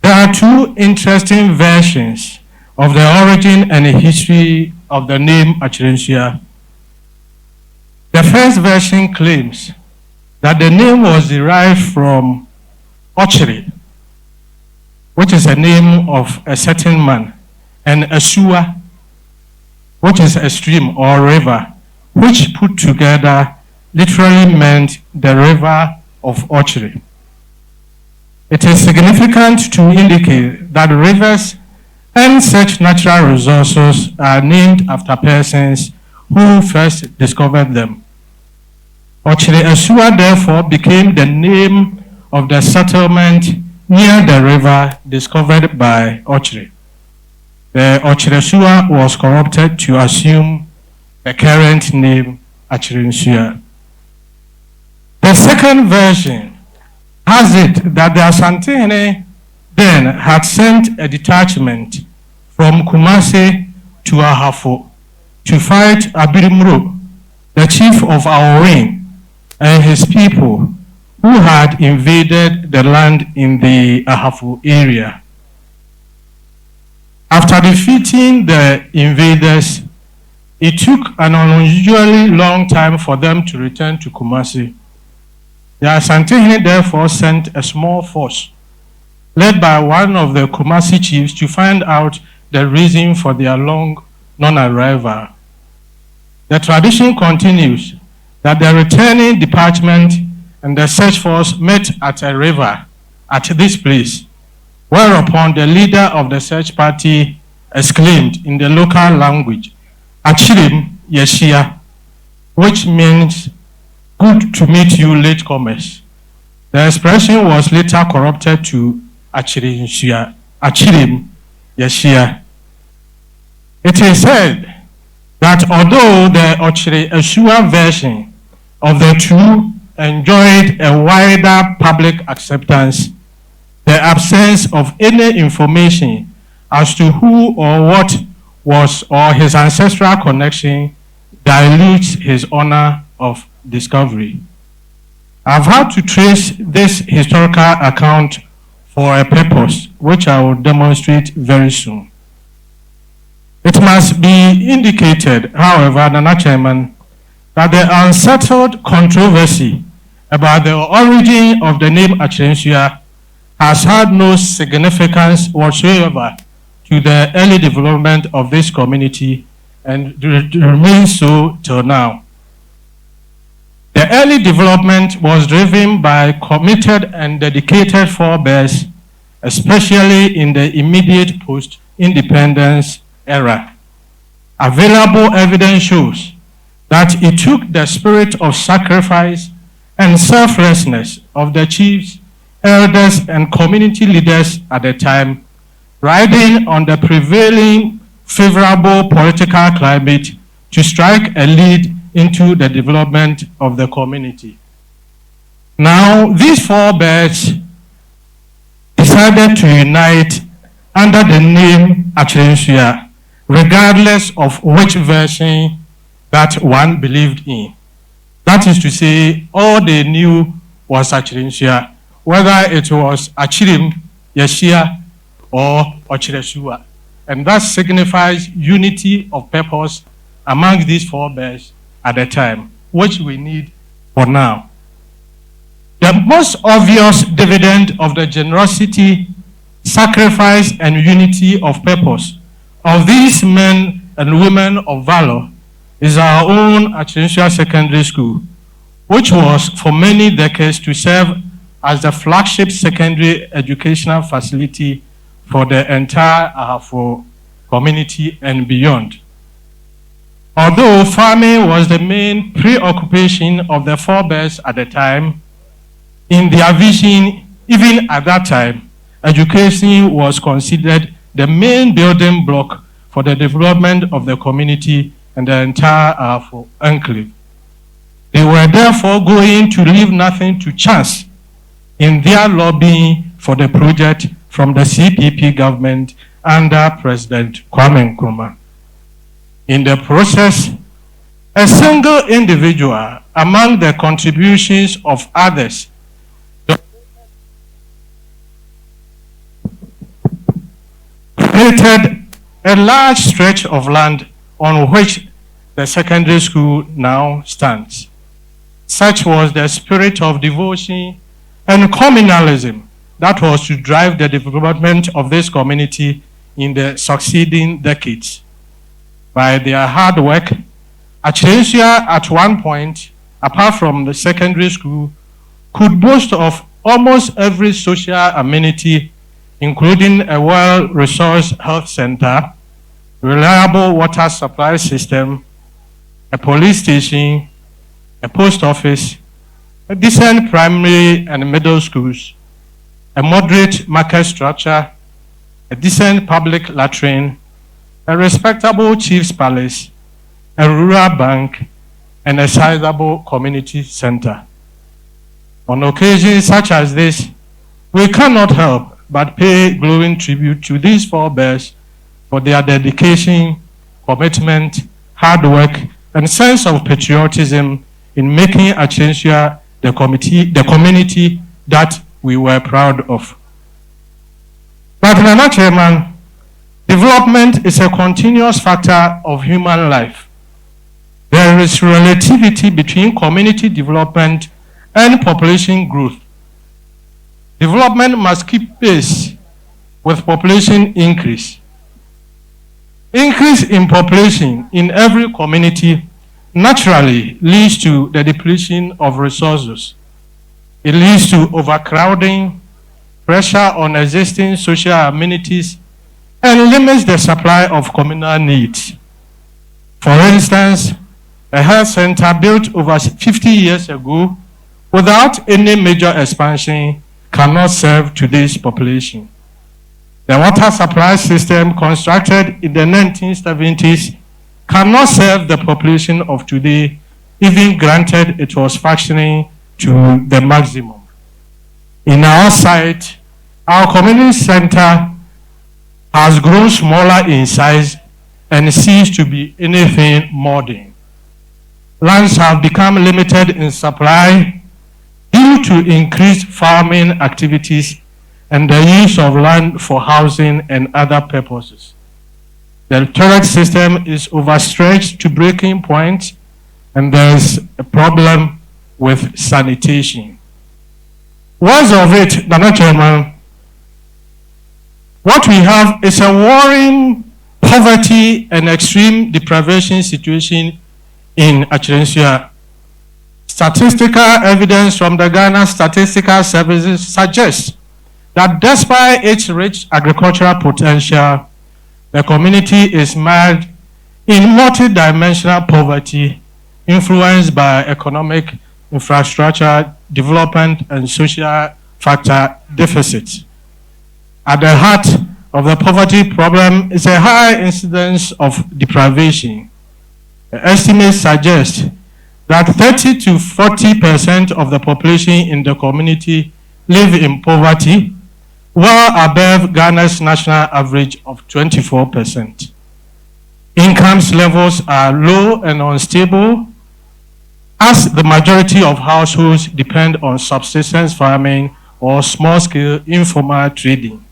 There are two interesting versions of the origin and history of the name Acherensua. The first version claims that the name was derived from Ochere, which is a name of a certain man, and Asua, which is a stream or river, which put together literally meant the river of Ochere. It is significant to indicate that rivers and such natural resources are named after persons who first discovered them. Acherensua therefore became the name of the settlement near the river discovered by Ochere. The Acherensua was corrupted to assume the current name Acherensua. The second version has it that the Asantehene then had sent a detachment from Kumasi to Ahafo to fight Abirimro, the chief of Aorin, and his people who had invaded the land in the Ahafo area. After defeating the invaders, it took an unusually long time for them to return to Kumasi. The Asantehene therefore sent a small force, led by one of the Kumasi chiefs, to find out the reason for their long non-arrival. The tradition continues that the returning detachment and the search force met at a river at this place, whereupon the leader of the search party exclaimed in the local language, "Achirim Yeshia," which means "good to meet you, latecomers." The expression was later corrupted to Acherensua, Achirim Yeshia. It is said that although the Acherensua version of the two enjoyed a wider public acceptance, the absence of any information as to who or what was or his ancestral connection dilutes his honor of discovery. I've had to trace this historical account for a purpose, which I will demonstrate very soon. It must be indicated, however, Nana Chairman, that the unsettled controversy about the origin of the name Acherensua has had no significance whatsoever to the early development of this community and remains so till now. The early development was driven by committed and dedicated forebears, especially in the immediate post-independence era. Available evidence shows that it took the spirit of sacrifice and selflessness of the chiefs, elders, and community leaders at the time riding on the prevailing favorable political climate to strike a lead into the development of the community. Now, these forebears decided to unite under the name Acherensua, regardless of which version that one believed in. That is to say, all they knew was Acherensua, whether it was Achirim, Yeshia, or Acherensua. And that signifies unity of purpose among these forebears at the time, which we need for now. The most obvious dividend of the generosity, sacrifice, and unity of purpose of these men and women of valor is our own Acherensua Secondary School, which was for many decades to serve as the flagship secondary educational facility for the entire Ahafo community and beyond. Although farming was the main preoccupation of the forebears at the time, in their vision, even at that time, education was considered the main building block for the development of the community and the entire Ahafo enclave. They were therefore going to leave nothing to chance in their lobbying for the project from the CPP government under President Kwame Nkrumah. In the process, a single individual among the contributions of others created a large stretch of land on which the secondary school now stands. Such was the spirit of devotion and communalism that was to drive the development of this community in the succeeding decades. By their hard work, Acherensua at one point, apart from the secondary school, could boast of almost every social amenity, including a well-resourced health center, reliable water supply system, a police station, a post office, a decent primary and middle schools, a moderate market structure, a decent public latrine, a respectable chief's palace, a rural bank, and a sizable community center. On occasions such as this, we cannot help but pay glowing tribute to these forebears for their dedication, commitment, hard work, and sense of patriotism in making Acherensua the community that we were proud of. But Nana Chairman, development is a continuous factor of human life. There is relativity between community development and population growth. Development must keep pace with population increase. Increase in population in every community naturally leads to the depletion of resources. It leads to overcrowding, pressure on existing social amenities, and limits the supply of communal needs. For instance, a health center built over 50 years ago without any major expansion cannot serve today's population. The water supply system constructed in the 1970s cannot serve the population of today, even granted it was functioning to the maximum. In our site, our community center has grown smaller in size and ceased to be anything modern. Lands have become limited in supply due to increased farming activities and the use of land for housing and other purposes. The toilet system is overstretched to breaking point, and there is a problem with sanitation. Words of it, Nana Chairman, what we have is a worrying poverty and extreme deprivation situation in Acherensua. Statistical evidence from the Ghana Statistical Services suggests that despite its rich agricultural potential, the community is mired in multidimensional poverty influenced by economic, infrastructure, development, and social factor deficits. At the heart of the poverty problem is a high incidence of deprivation. The estimates suggest that 30 to 40% of the population in the community live in poverty, well above Ghana's national average of 24%. Incomes levels are low and unstable, as the majority of households depend on subsistence farming or small-scale informal trading.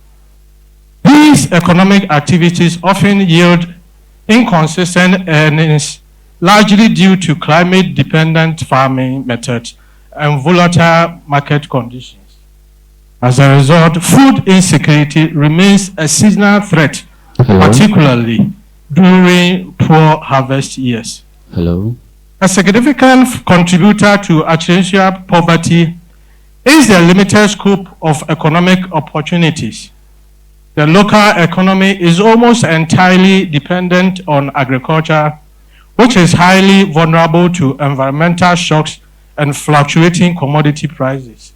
These economic activities often yield inconsistent earnings, largely due to climate-dependent farming methods and volatile market conditions. As a result, food insecurity remains a seasonal threat, particularly during poor harvest years. A significant contributor to Acherensua poverty is the limited scope of economic opportunities. The local economy is almost entirely dependent on agriculture, which is highly vulnerable to environmental shocks and fluctuating commodity prices.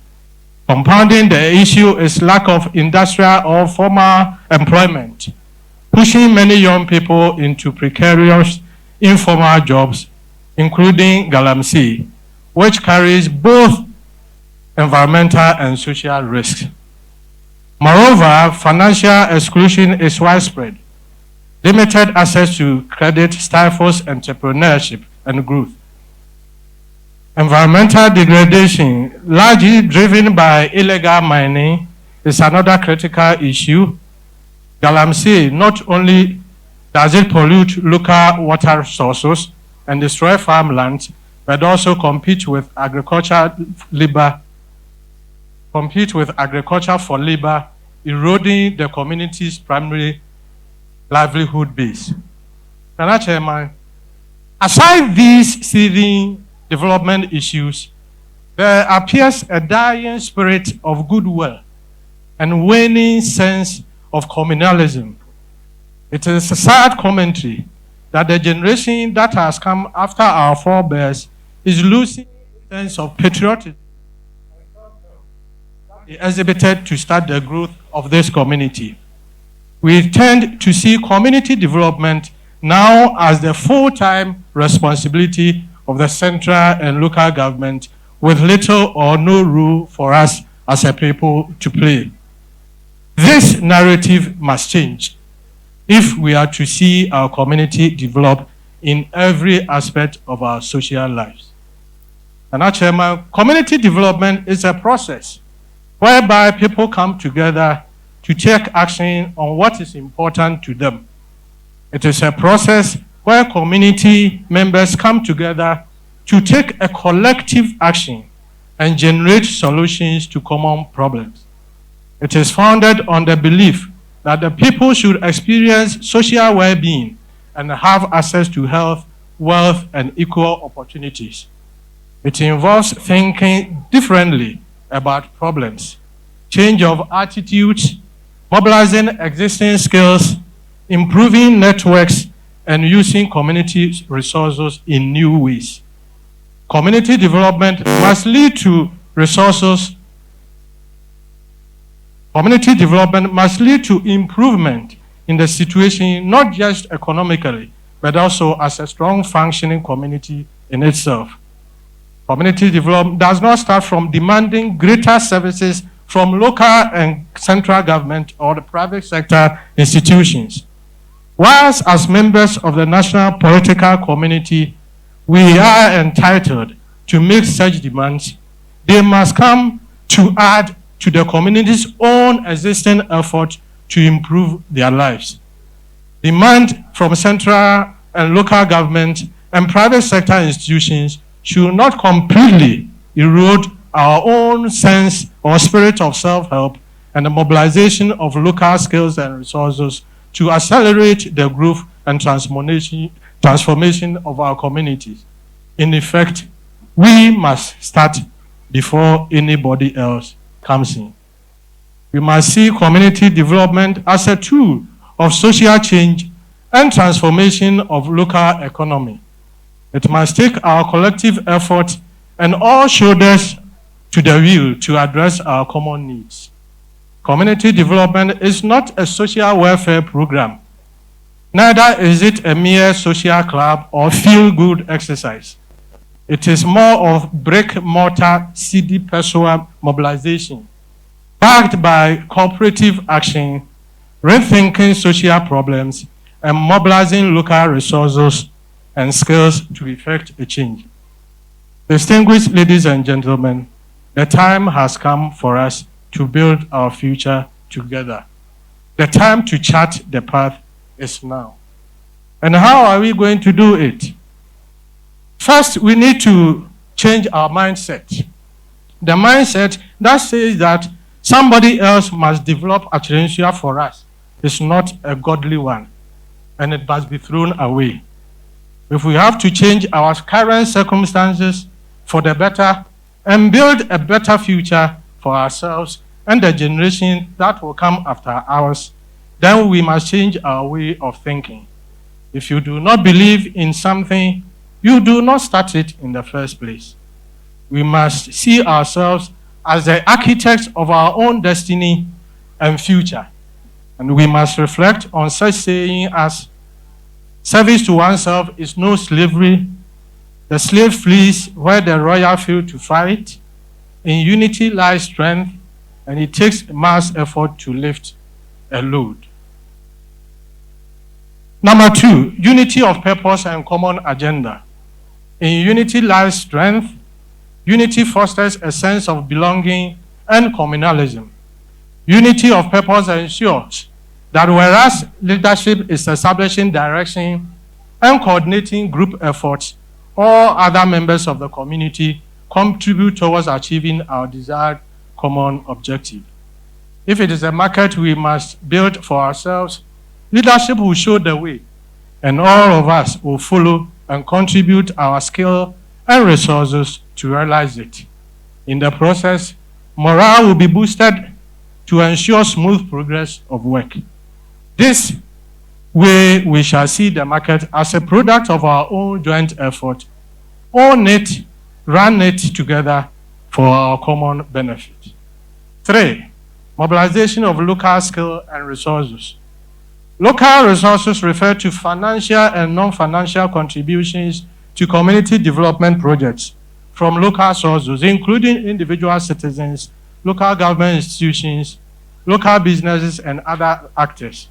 Compounding the issue is lack of industrial or formal employment, pushing many young people into precarious informal jobs, including galamsey, which carries both environmental and social risks. Moreover, financial exclusion is widespread. Limited access to credit stifles entrepreneurship and growth. Environmental degradation, largely driven by illegal mining, is another critical issue. Galamsey not only does it pollute local water sources and destroy farmlands, but also compete with agriculture for labor, eroding the community's primary livelihood base. Mr. Chairman, aside these seething development issues, there appears a dying spirit of goodwill and waning sense of communalism. It is a sad commentary that the generation that has come after our forebears is losing a sense of patriotism exhibited to start the growth of this community. We tend to see community development now as the full-time responsibility of the central and local government, with little or no role for us as a people to play. This narrative must change if we are to see our community develop in every aspect of our social lives. And our Chairman, community development is a process whereby people come together to take action on what is important to them. It is a process where community members come together to take a collective action and generate solutions to common problems. It is founded on the belief that the people should experience social well-being and have access to health, wealth, and equal opportunities. It involves thinking differently about problems, change of attitudes, mobilizing existing skills, improving networks, and using community resources in new ways. Community development must lead to resources. Community development must lead to improvement in the situation, not just economically, but also as a strong functioning community in itself. Community development does not start from demanding greater services from local and central government or the private sector institutions. Whilst as members of the national political community, we are entitled to make such demands, they must come to add to the community's own existing effort to improve their lives. Demand from central and local government and private sector institutions should not completely erode our own sense or spirit of self-help and the mobilization of local skills and resources to accelerate the growth and transformation of our communities. In effect, we must start before anybody else comes in. We must see community development as a tool of social change and transformation of local economy. It must take our collective effort and all shoulders to the wheel to address our common needs. Community development is not a social welfare program. Neither is it a mere social club or feel-good exercise. It is more of brick-mortar city personal mobilization, backed by cooperative action, rethinking social problems, and mobilizing local resources and skills to effect a change. Distinguished ladies and gentlemen, the time has come for us to build our future together. The time to chart the path is now. And how are we going to do it? First, we need to change our mindset. The mindset that says that somebody else must develop Acherensua for us is not a godly one, and it must be thrown away. If we have to change our current circumstances for the better and build a better future for ourselves and the generation that will come after ours, then we must change our way of thinking. If you do not believe in something, you do not start it in the first place. We must see ourselves as the architects of our own destiny and future. And we must reflect on such saying as, service to oneself is no slavery. The slave flees where the royal fail to fight. In unity lies strength, and it takes mass effort to lift a load. Number 2, unity of purpose and common agenda. In unity lies strength. Unity fosters a sense of belonging and communalism. Unity of purpose ensures that whereas leadership is establishing direction and coordinating group efforts, all other members of the community contribute towards achieving our desired common objective. If it is a market we must build for ourselves, leadership will show the way, and all of us will follow and contribute our skill and resources to realize it. In the process, morale will be boosted to ensure smooth progress of work. This way, we shall see the market as a product of our own joint effort, own it, run it together for our common benefit. 3, mobilization of local skill and resources. Local resources refer to financial and non-financial contributions to community development projects from local sources, including individual citizens, local government institutions, local businesses, and other actors.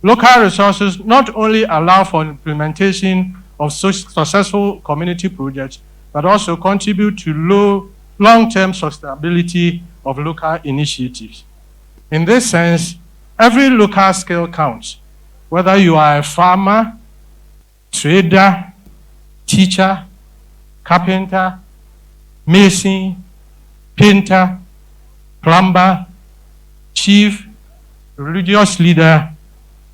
Local resources not only allow for implementation of successful community projects, but also contribute to long-term sustainability of local initiatives. In this sense, every local skill counts, whether you are a farmer, trader, teacher, carpenter, mason, painter, plumber, chief, religious leader.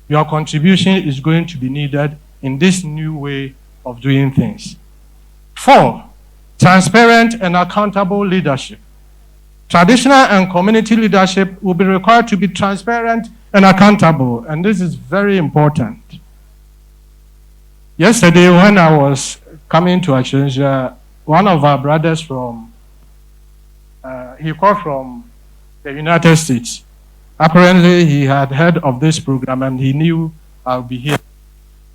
Your contribution is going to be needed in this new way of doing things. 4, transparent and accountable leadership. Traditional and community leadership will be required to be transparent and accountable, and this is very important. Yesterday, when I was coming to Acherensua, one of our brothers he called from the United States. Apparently, he had heard of this program and he knew I'll be here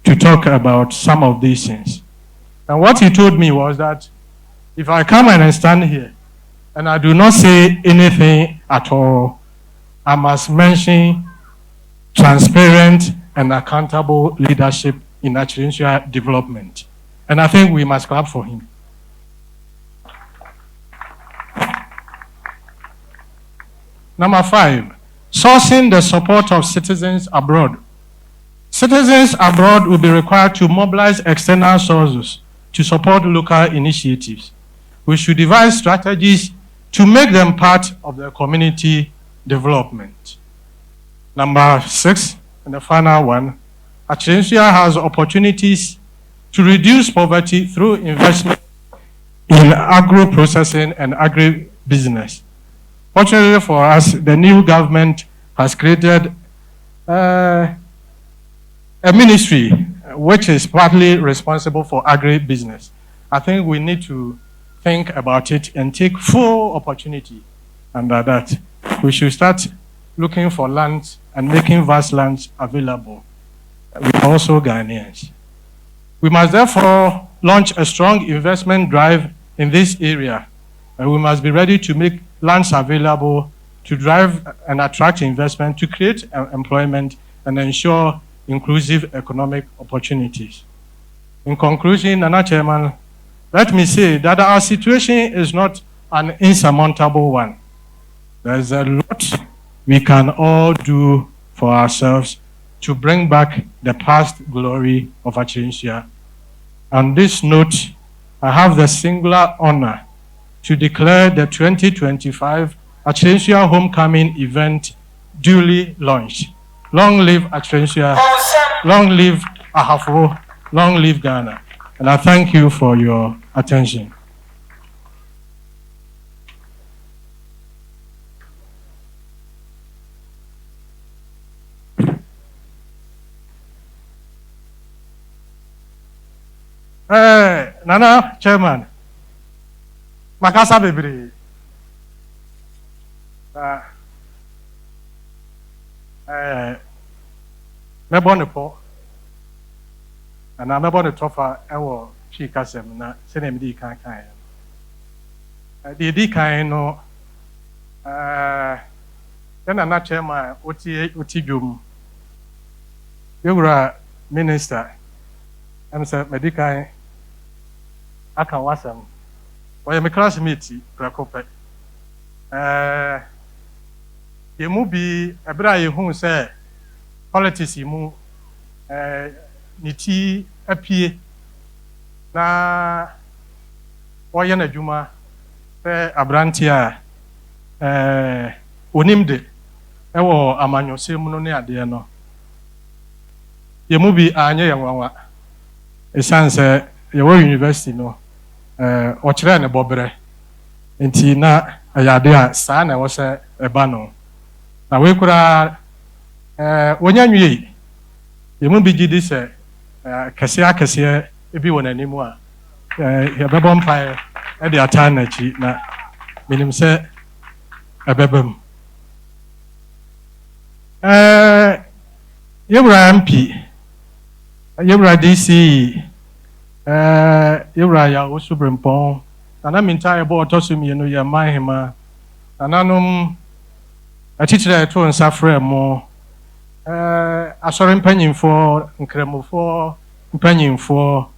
to talk about some of these things. And what he told me was that if I come and I stand here and I do not say anything at all, I must mention transparent and accountable leadership in Acherensua development. And I think we must clap for him. Number 5, sourcing the support of citizens abroad. Citizens abroad will be required to mobilize external sources to support local initiatives. We should devise strategies to make them part of the community development. Number 6, and the final one, Acherensua has opportunities to reduce poverty through investment in agro-processing and agribusiness. Fortunately for us, the new government has created a ministry which is partly responsible for agribusiness. I think we need to think about it and take full opportunity under that. We should start looking for lands and making vast lands available. We are also Ghanaians. We must therefore launch a strong investment drive in this area, and we must be ready to make lands available to drive and attract investment, to create employment, and ensure inclusive economic opportunities. In conclusion, Nana Chairman, let me say that our situation is not an insurmountable one. There's a lot we can all do for ourselves to bring back the past glory of Acherensua. On this note, I have the singular honor to declare the 2025 Acherensua Homecoming event duly launched. Long live Acherensua, long live Ahafo, long live Ghana. And I thank you for your attention. Nana Chairman, Makasa Bebri. Mebonipo, and I'm about to toffer our she casem, na send me kind. The D kind no, then I'm not chairman, Utijum. You were a minister. I'm saying, Medica, I can watch them. Well, I'm a classmate, Prakope. You must be a bride who say, politics, you move, Niti, appear. Na, Wayana Juma, Abrantia, Unimde, Ewo, Amanyo, Simonea, dear no. You must be a young Esanse your university no ochire ne bobere enti na ayade a saa na wo se eba no na we kura wonya nwie yemu bi gidi se kese ebi wona nimu a ye bebo mpa e de ata na chi na minim se ebebem yewura MP yewura DC yewura ya osubrempon na minta ebo otosumi no ya mahema ananom atitire to nsafre mo asore mpanyimfo nkremofo mpanyimfo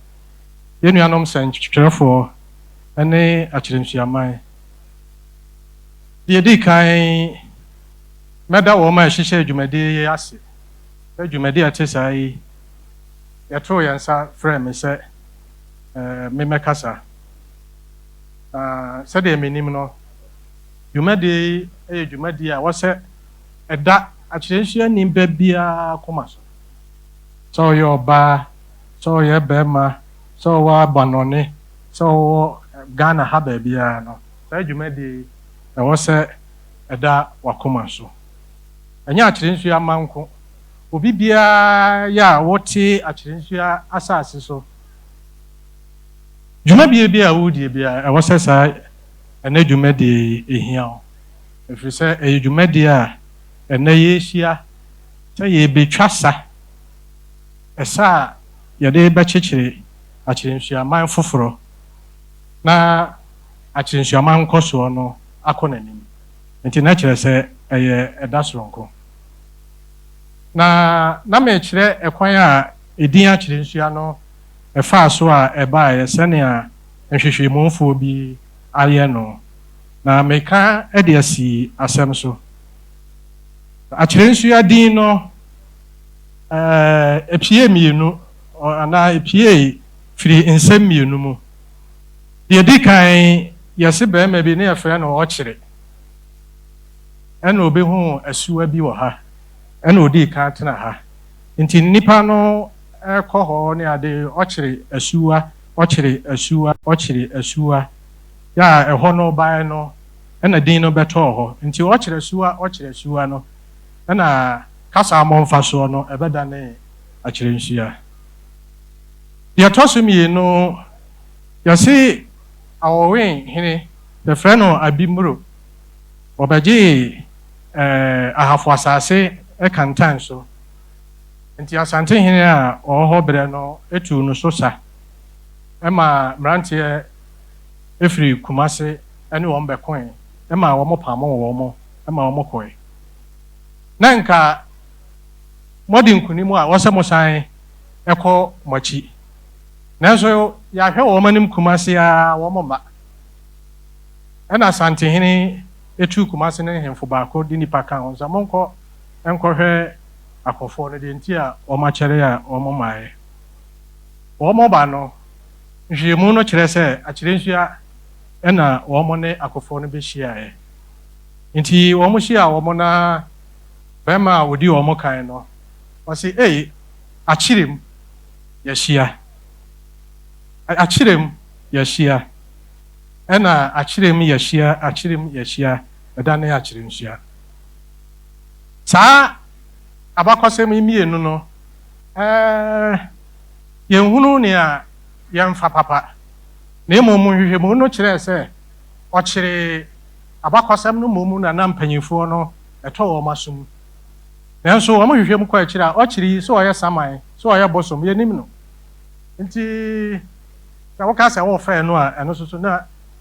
yenuanom sanchitwerefo ene Acherensuaman di kan meda wo ma hihye adwumade ase adwumade atesai yɛtoo yɛn nsa frɛ me sɛ memɛkasa sɛdeɛ menim no dwumadi yɛ dwumadi a wɔsɛ ɛda Acherensua nimba biara koma so sɛ ɔyɛ ɔbaa sɛ ɔyɛ bɛrima sɛ ɔwɔ abanɔne sɛ ɔwɔ Ghana ha baabiara no saa dwumadi ɛwɔ sɛ ɛda wakoma so ɛnyɛ Acherensua manko obi biara ya wote Acherensua asase so dwuma bi a wodie bia ɛwɔ sɛ saa ɛna dwuma de ehia o efiri sɛ ɛyɛ dwuma de a ɛna yɛhyia sɛ yɛbɛtwa sa ɛsa yɛde bɛkyekyere Acherensuaman foforɔ na Acherensuaman nkɔsoɔ no akɔ n'anim nti na kyerɛ sɛ ɛyɛ ɛda soronko na me kyerɛ ɛkwan a edin Acherensua no ɛfa so a ɛba yɛ sɛnea nhwehwɛmufo bi ayɛ no na meka ɛde asi asɛm so Acherensua din no epie mienu ana epie firi nsɛm mienu mu deɛ di kan yɛse bɛrima bi ne yɛfrɛ no ɔkyere ɛna obehu asuwa bi wɔ ha ɛna odi kan tena ha nti nipa no ɛkɔ hɔ ne ade ɔkyere asuwa ya ɛhɔ no bae no ɛna din no bɛtɔɔ hɔ nti ɔkyere asuwa no ɛna kasa amɔmfa soɔ no ɛbɛda ne Acherensua deɛ tɔ so mmienu yɛse awɔwen hene yɛfrɛ no Abimuro ɔbɛgye ahafo asase kantan so nti asante hene a ɔwɔ hɔ berɛ no etu no so sa ɛma mmeranteɛ efiri kumase ɛne wɔn bɛkoe ɛma wɔn pamo wɔn ɛma wɔn kɔe na nka mɔdi nkunim a wɔsɛ mo san ɛkɔ mɔkyi nanso yɛahwɛ wɔn anim kumase a wɔn mma ɛna asante hene etu kumase ne hemfo baako di nipa kan ho nsa monkɔ nkɔhwɛ akɔfoɔ no de nti a wɔn akyɛre a wɔn mmaeɛ wɔn ba no nhwehwɛmu no kyerɛ sɛ Acherensua ɛna wɔn ne akɔfoɔ no bɛhyiaeɛ nti wɔn hyia wɔn na bɛrima a wɔdi wɔn kan no wɔsi akyerem yɛhyia akyerem yɛhyia ɛna akyerem yɛhyia ɛda ne Acherensua saa abakɔsɛm yi mmienu no yɛnhunu nea yɛmfa papa na mmom nhwehwɛmu no kyerɛ sɛ ɔkyere abakɔsɛm no mmom na mpanyinfoɔ no ɛtɔ wɔn asom nanso wɔn hwehwɛmu kɔ akyire a ɔkyere yi sɛ ɔyɛ saman sɛ ɔyɛ bosom yɛnim no nti sɛ woka sɛ wɔfɛɛ no a ɛno so na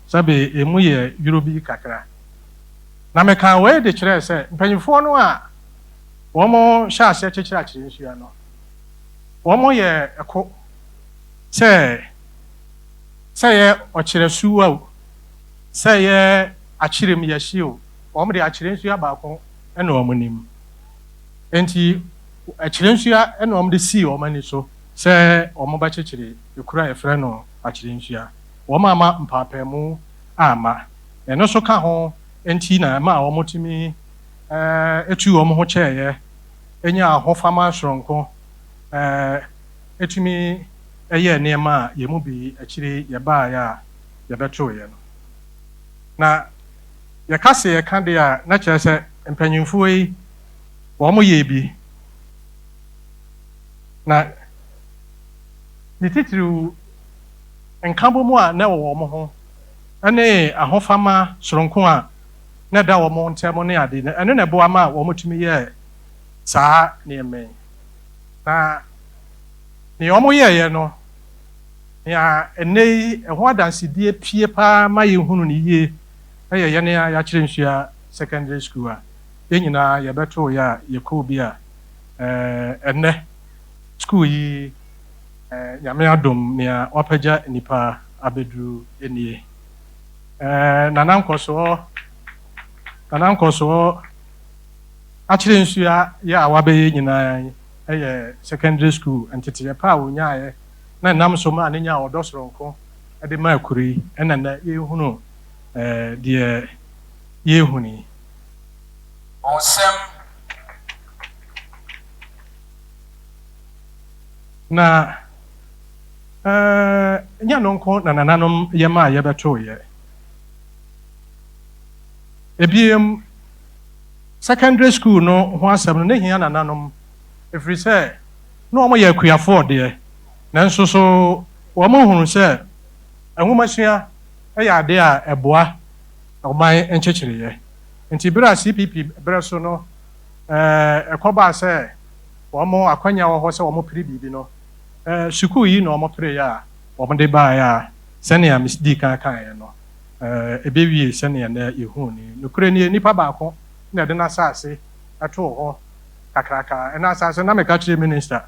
sɛbe emu yɛ yuro bi kakra na meka wɔyɛ de kyerɛ sɛ mpanyinfoɔ no a wɔn hyɛ aseɛ kyekyere Acherensua no wɔn yɛ ɛko sɛ yɛ Acherensua o sɛ yɛ akyerem yɛhye o wɔn de Acherensua baako ɛna wɔn nim nti Acherensua ɛna wɔn de sii wɔn ani so sɛ wɔn bɛkyekyere ekura yɛfrɛ no Acherensua wɔn ama mpaapaemu ama ɛno so ka ho nti na ɛma wɔn tumi etu wɔn ho kyɛɛyɛ enya ahofama soronko etumi ɛyɛ nneɛma a yɛmu bi akyire yɛbaeɛ a yɛbɛtoo yɛ no na yɛka se yɛka de a na kyerɛ sɛ mpanyinfoɔ yi wɔn yɛ bi na ne titiriw nkabɔ mu a na wɔ wɔn ho ɛne ahofama soronko a na da wɔn ntɛm ne ade ɛno na ɛboa ma wɔn tumi yɛ saa nneɛma na nea wɔn yɛɛyɛ no nea ɛnɛ yi ɛho adansidie pie paa ma yɛhunu ne yie ɛyɛ yɛn a Acherensua secondary school a yɛn nyinaa yɛbɛtoo yɛ a yɛkɔɔ bi a ɛnɛ school yi nyame adom nea wapagya nipa abɛduru nie nana nkɔsoɔ Acherensua yɛ a wabɛyɛ nyinaa ɛyɛ secondary school nteteyɛ pa a wonyaeɛ na nam so ma ne nya ɔdɔ soronko ɛde ma akuru yi ɛna na yɛhunu deɛ yɛhuni na nya no nko na nananom yɛma a yɛbɛtoo yɛ ebiem secondary school no ho asɛm no ne hia nananom ɛfiri sɛ na wɔn yɛ akuafoɔ deɛ nanso so wɔn hunu sɛ ahomasua yɛ ade a ɛboa ɔman nkyekyereɛ nti bere a CPP bere so no ɛkɔbaa sɛ wɔn akwanya wɔ hɔ sɛ wɔn pere biribi no sukuu yi na wɔn pere yɛ a wɔn de baeɛ a sɛnea Miss D kan yɛ no ɛbɛwie sɛnea na yɛhu ni nokura nie nipa baako na ɛde n'asase ɛtoo hɔ kakraka ɛna asase na meka kyerɛ minister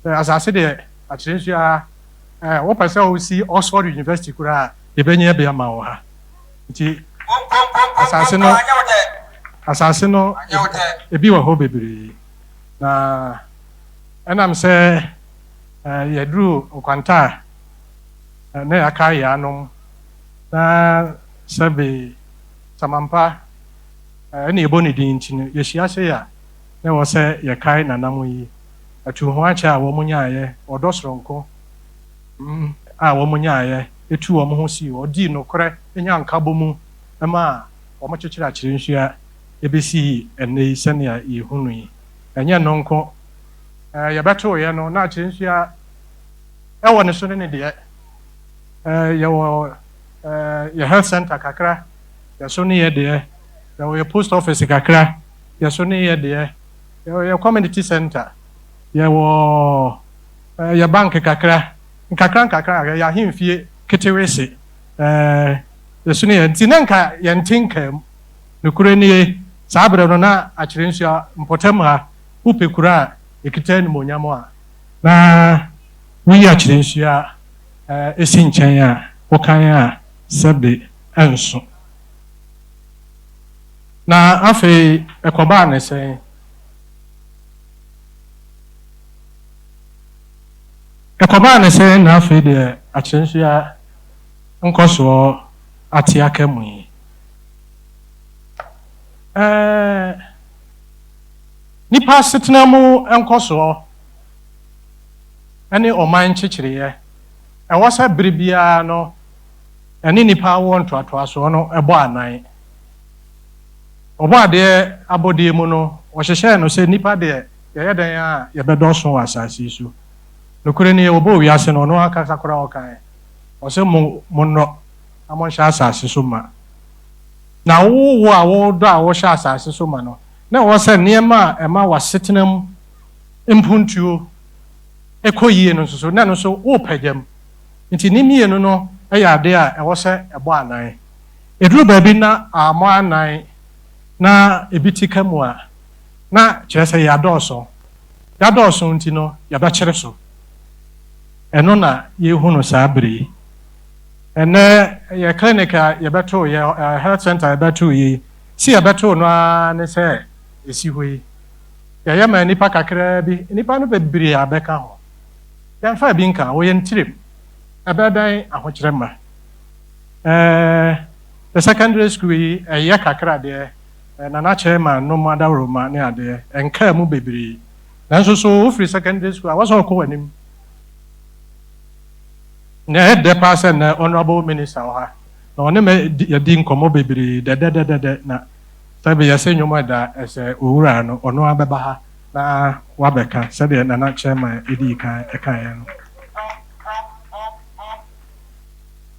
asase deɛ Acherensua wɔpɛ sɛ wosi Oxford University koraa yɛbɛnyɛ bɛyɛ ma wɔ ha nti asase no ebi wɔ hɔ bebree na ɛnam sɛ yɛduru nkwanta a na yɛaka yɛ anom na sɛbe samampa ɛna yɛbɔ ne din nti no yɛhyia se a na wɔ sɛ yɛkae nanam yi atu ho akyɛ a wɔn nyaayɛ ɔdɔ soronko a wɔn nyaayɛ etu wɔn ho si ɔdi nokorɛ enya nkabɔ mu ɛma a wɔn kyekyere Acherensua ebesi ɛnɛ yi sɛnea yɛhunu yi ɛnyɛ no nko yɛbɛtoo yɛ no na Acherensua ɛwɔ ne so ne deɛ yɛwɔ yɛ health center kakra yɛso ne yɛ deɛ yɛwɔ yɛ post office kakra yɛso ne yɛ deɛ yɛ community center yɛwɔ yɛ bank kakra yɛ ahemfie ketewese yɛso ne yɛ nti na nka yɛnte nkam nokore nie saa berɛ no na Acherensua mpɔtam ha wopɛ kura a ɛkita animonyam a na woyi Acherensua ɛsi nkyɛn a wokan a sɛbe ɛnso na afei ɛkɔbaa ne sɛn na afei deɛ Acherensua nkɔsoɔ ate aka mu yi nipa setena mu nkɔsoɔ ɛne ɔman nkyekyereyɛ ɛwɔ sɛ bere biara no ɛne nipa wɔ ntoatoasoɔ no ɛbɔ anan ɔbɔ adeɛ abɔdeɛ mu no ɔhyehyɛɛ no sɛ nipa deɛ yɛyɛ dɛn a yɛbɛdɔɔso wɔ asase yi so nokore ne wɔbɔ wiase no ɔno akasa koraa ɔkae ɔsɛ mo nnɔ na monhyɛ asase so ma na wowo a wodɔ a wɔhyɛ asase so ma no na ɛwɔ sɛ nneɛma a ɛma wasetena mu mpuntuo ɛkɔ yie no nso so na no nso wopɛgyam nti ne mmienu no ɛyɛ ade a ɛwɔ sɛ ɛbɔ anan ɛduru baabi na amɔ anan na ebi ti ka mu a na kyerɛ sɛ yɛadɔɔso nti no yɛbɛkyere so ɛno na yɛhu no saa bere ɛnɛ yɛ clinic a yɛbɛtoo yɛ health center yɛbɛtoo yi si yɛbɛtoo no ara ne sɛ ɛsi hɔ yi yɛyɛ ma nipa kakraa bi nipa no bebree a bɛka ho yɛmfa bi nka wɔyɛ ntirem ɛbɛdan ahokyerɛ ma the secondary school yi ɛyɛ kakra deɛ nana chairman no mu adaworoma ne adeɛ ɛnkaa mu bebree nanso so wofiri secondary school a wɔsɛ ɔkɔ w'anim na ɛdɛ paa sɛ na honorable minister wɔ ha na ɔne ma yɛdi nkɔmmɔ bebree dɛdɛdɛdɛdɛ na sɛbe yɛsɛ nnwom ɛda ɛsɛ owura no ɔno abɛba ha na wabɛka sɛdeɛ nana chairman ɛdi kan ɛkaeɛ no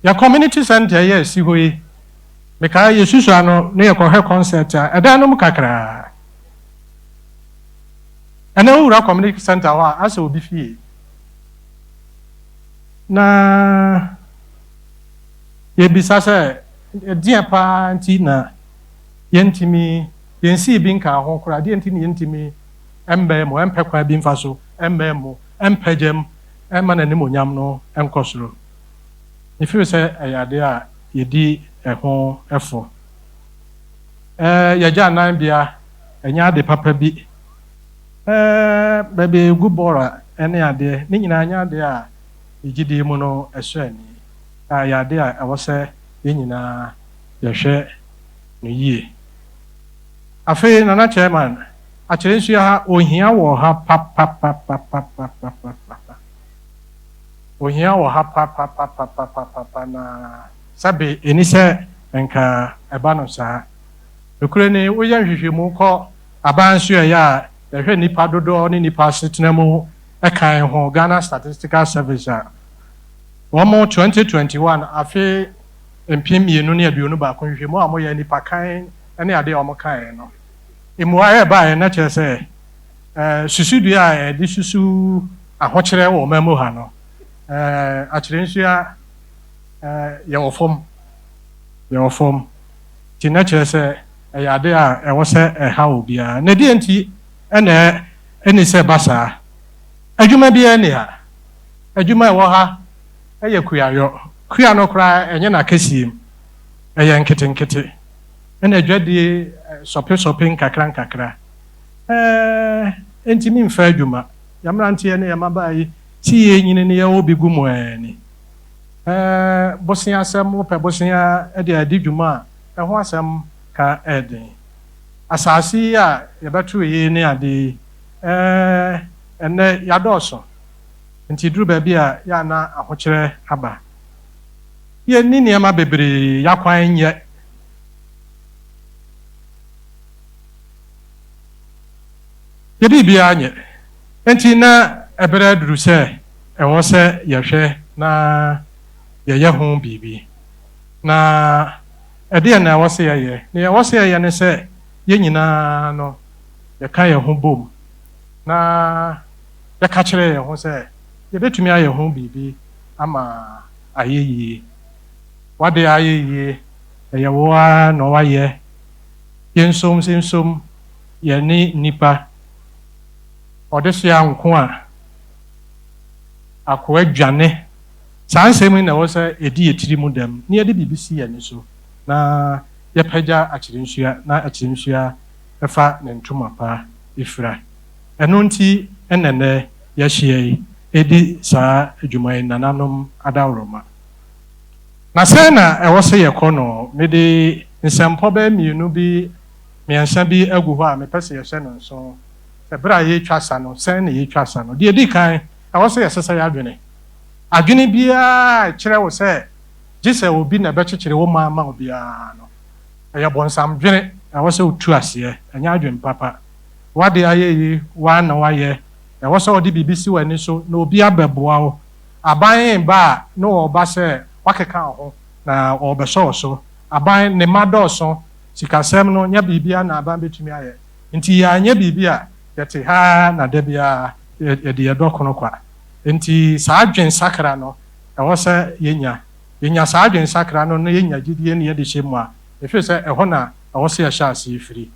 yɛ community center yɛ asi hɔ yi mekaa yɛsusua no ne yɛkɔhwɛ concert a ɛdan no mu kakraa ɛnɛ wowura community center hɔ a asɛ obi fie na yɛbisa sɛ ɛdeɛ paa nti na yɛntimi yɛnsii bi nka ho koraa deɛ nti ne yɛntimi ɛmbɛɛ mu ɛmpɛ kwa bi mfa so ɛmbɛɛ mu ɛmpɛgyam ɛma n'animonyam no ɛnkɔ soro ɛfiri sɛ ɛyɛ ade a yɛdi ɛho ɛfo yɛgya anan bia ɛnyɛ ade papa bi baabi egu bɔɔl a ɛne adeɛ ne nyinaa nyɛ ade a yɛgyidie mu no ɛsɔ ani a yɛ ade a ɛwɔ sɛ yɛn nyinaa yɛhwɛ no yie afei nana chairman Acherensua ha ohia wɔ ha papapapapapapapa ohia wɔ ha papapapapapa na sabe ɛni sɛ nka ɛba no saa nokore ne woyɛ nhwehwɛmu kɔ aban so ɛyɛ a yɛhwɛ nipa dodoɔ ne nipa asetena mu ɛkan ho Ghana Statistical Service a wɔn 2021 afei mpem mmienu ne aduonu baako nhwehwɛmu a wɔyɛ nipa kan ne adeɛ a wɔn kan no mmua ɛbaeɛ na kyerɛ sɛ susudua a yɛde susu ahokyerɛ wɔ ɔman mu ha no Acherensua yɛwɔ fam nti na kyerɛ sɛ ɛyɛ ade a ɛwɔ sɛ ɛha obiara na deɛ nti ɛne sɛ ba saa adwuma biara ni ha adwuma ɛwɔ ha ɛyɛ kua no koraa ɛnyɛ n'akɛsie mu ɛyɛ nketenkete ɛna adwadie sɔpe nkakra ntimi mfa adwuma yɛmmeranteɛ ne yɛmabaa yi si yɛ nyini ne yɛwɔ bi gu mu ani bosea asɛm wopɛ bosea de adi dwuma a ɛho asɛm ka ɛden asase yi a yɛbɛto yi ne ade ɛnɛ yɛadɔɔso nti duru baabi a yɛana ahokyerɛ aba yɛnni nneɛma bebree yɛakwan nyɛ yɛde biara nyɛ nti na ɛberɛ aduru sɛ ɛwɔ sɛ yɛhwɛ na yɛyɛ ho biribi na ɛdeɛ na ɛwɔ sɛ yɛyɛ na yɛwɔ sɛ yɛyɛ ne sɛ yɛn nyinaa no yɛka yɛn ho bom na yɛka kyerɛ yɛn ho sɛ yɛbɛtumi ayɛ ho biribi ama ayɛ yie wade ayɛ yie ɛyɛ wo ara na wayɛ yɛnsom yɛne nnipa ɔde so yɛ anko a akoa dwane saa nsɛm na ɛwɔ sɛ yɛdi yɛ tiri mu dɛm na yɛde biribi si yɛn so na yɛpɛgya akyerensua na akyerensua ɛfa ne ntoma pa efira ɛno nti ɛnɛnɛ yɛahyia yi ɛdi saa adwuma yi nananom adaworoma na sɛ na ɛwɔ sɛ yɛkɔ no mede nsɛmpɔ bɛɛ mmiɛnsa bi agu hɔ a mepɛ sɛ yɛhyɛ no nso sɛ berɛ a yɛtwa sa no sɛn na yɛtwa sa no deɛ di kan ɛwɔ sɛ yɛsɛ sɛ yɛadwene adwene biara kyerɛ wo sɛ gye sɛ obi na ɛbɛkyekyere wo ma obiara no ɛyɛ bɔnsam dwene ɛwɔ sɛ wotu aseɛ ɛnyɛ adwene papa wade ayɛ yi waa na wayɛ ɛwɔ sɛ wɔde biribi si w'ani so na obi abɛboa wo aban ba a na wɔba sɛ wakeka wo ho na wɔbɛsɔ wo so aban ne ma dɔɔso sikasɛm no nyɛ biribi a na aban bɛtumi ayɛ nti yɛanyɛ biribi a yɛte ha na da biara yɛde yɛdɔ kono kwa nti saa adwen sakra no ɛwɔ sɛ yɛnya saa adwen sakra no na yɛnya gyidie ne yɛde hyɛ mu a ɛfiri sɛ ɛhɔ na ɛwɔ sɛ yɛhyɛ aseɛ firi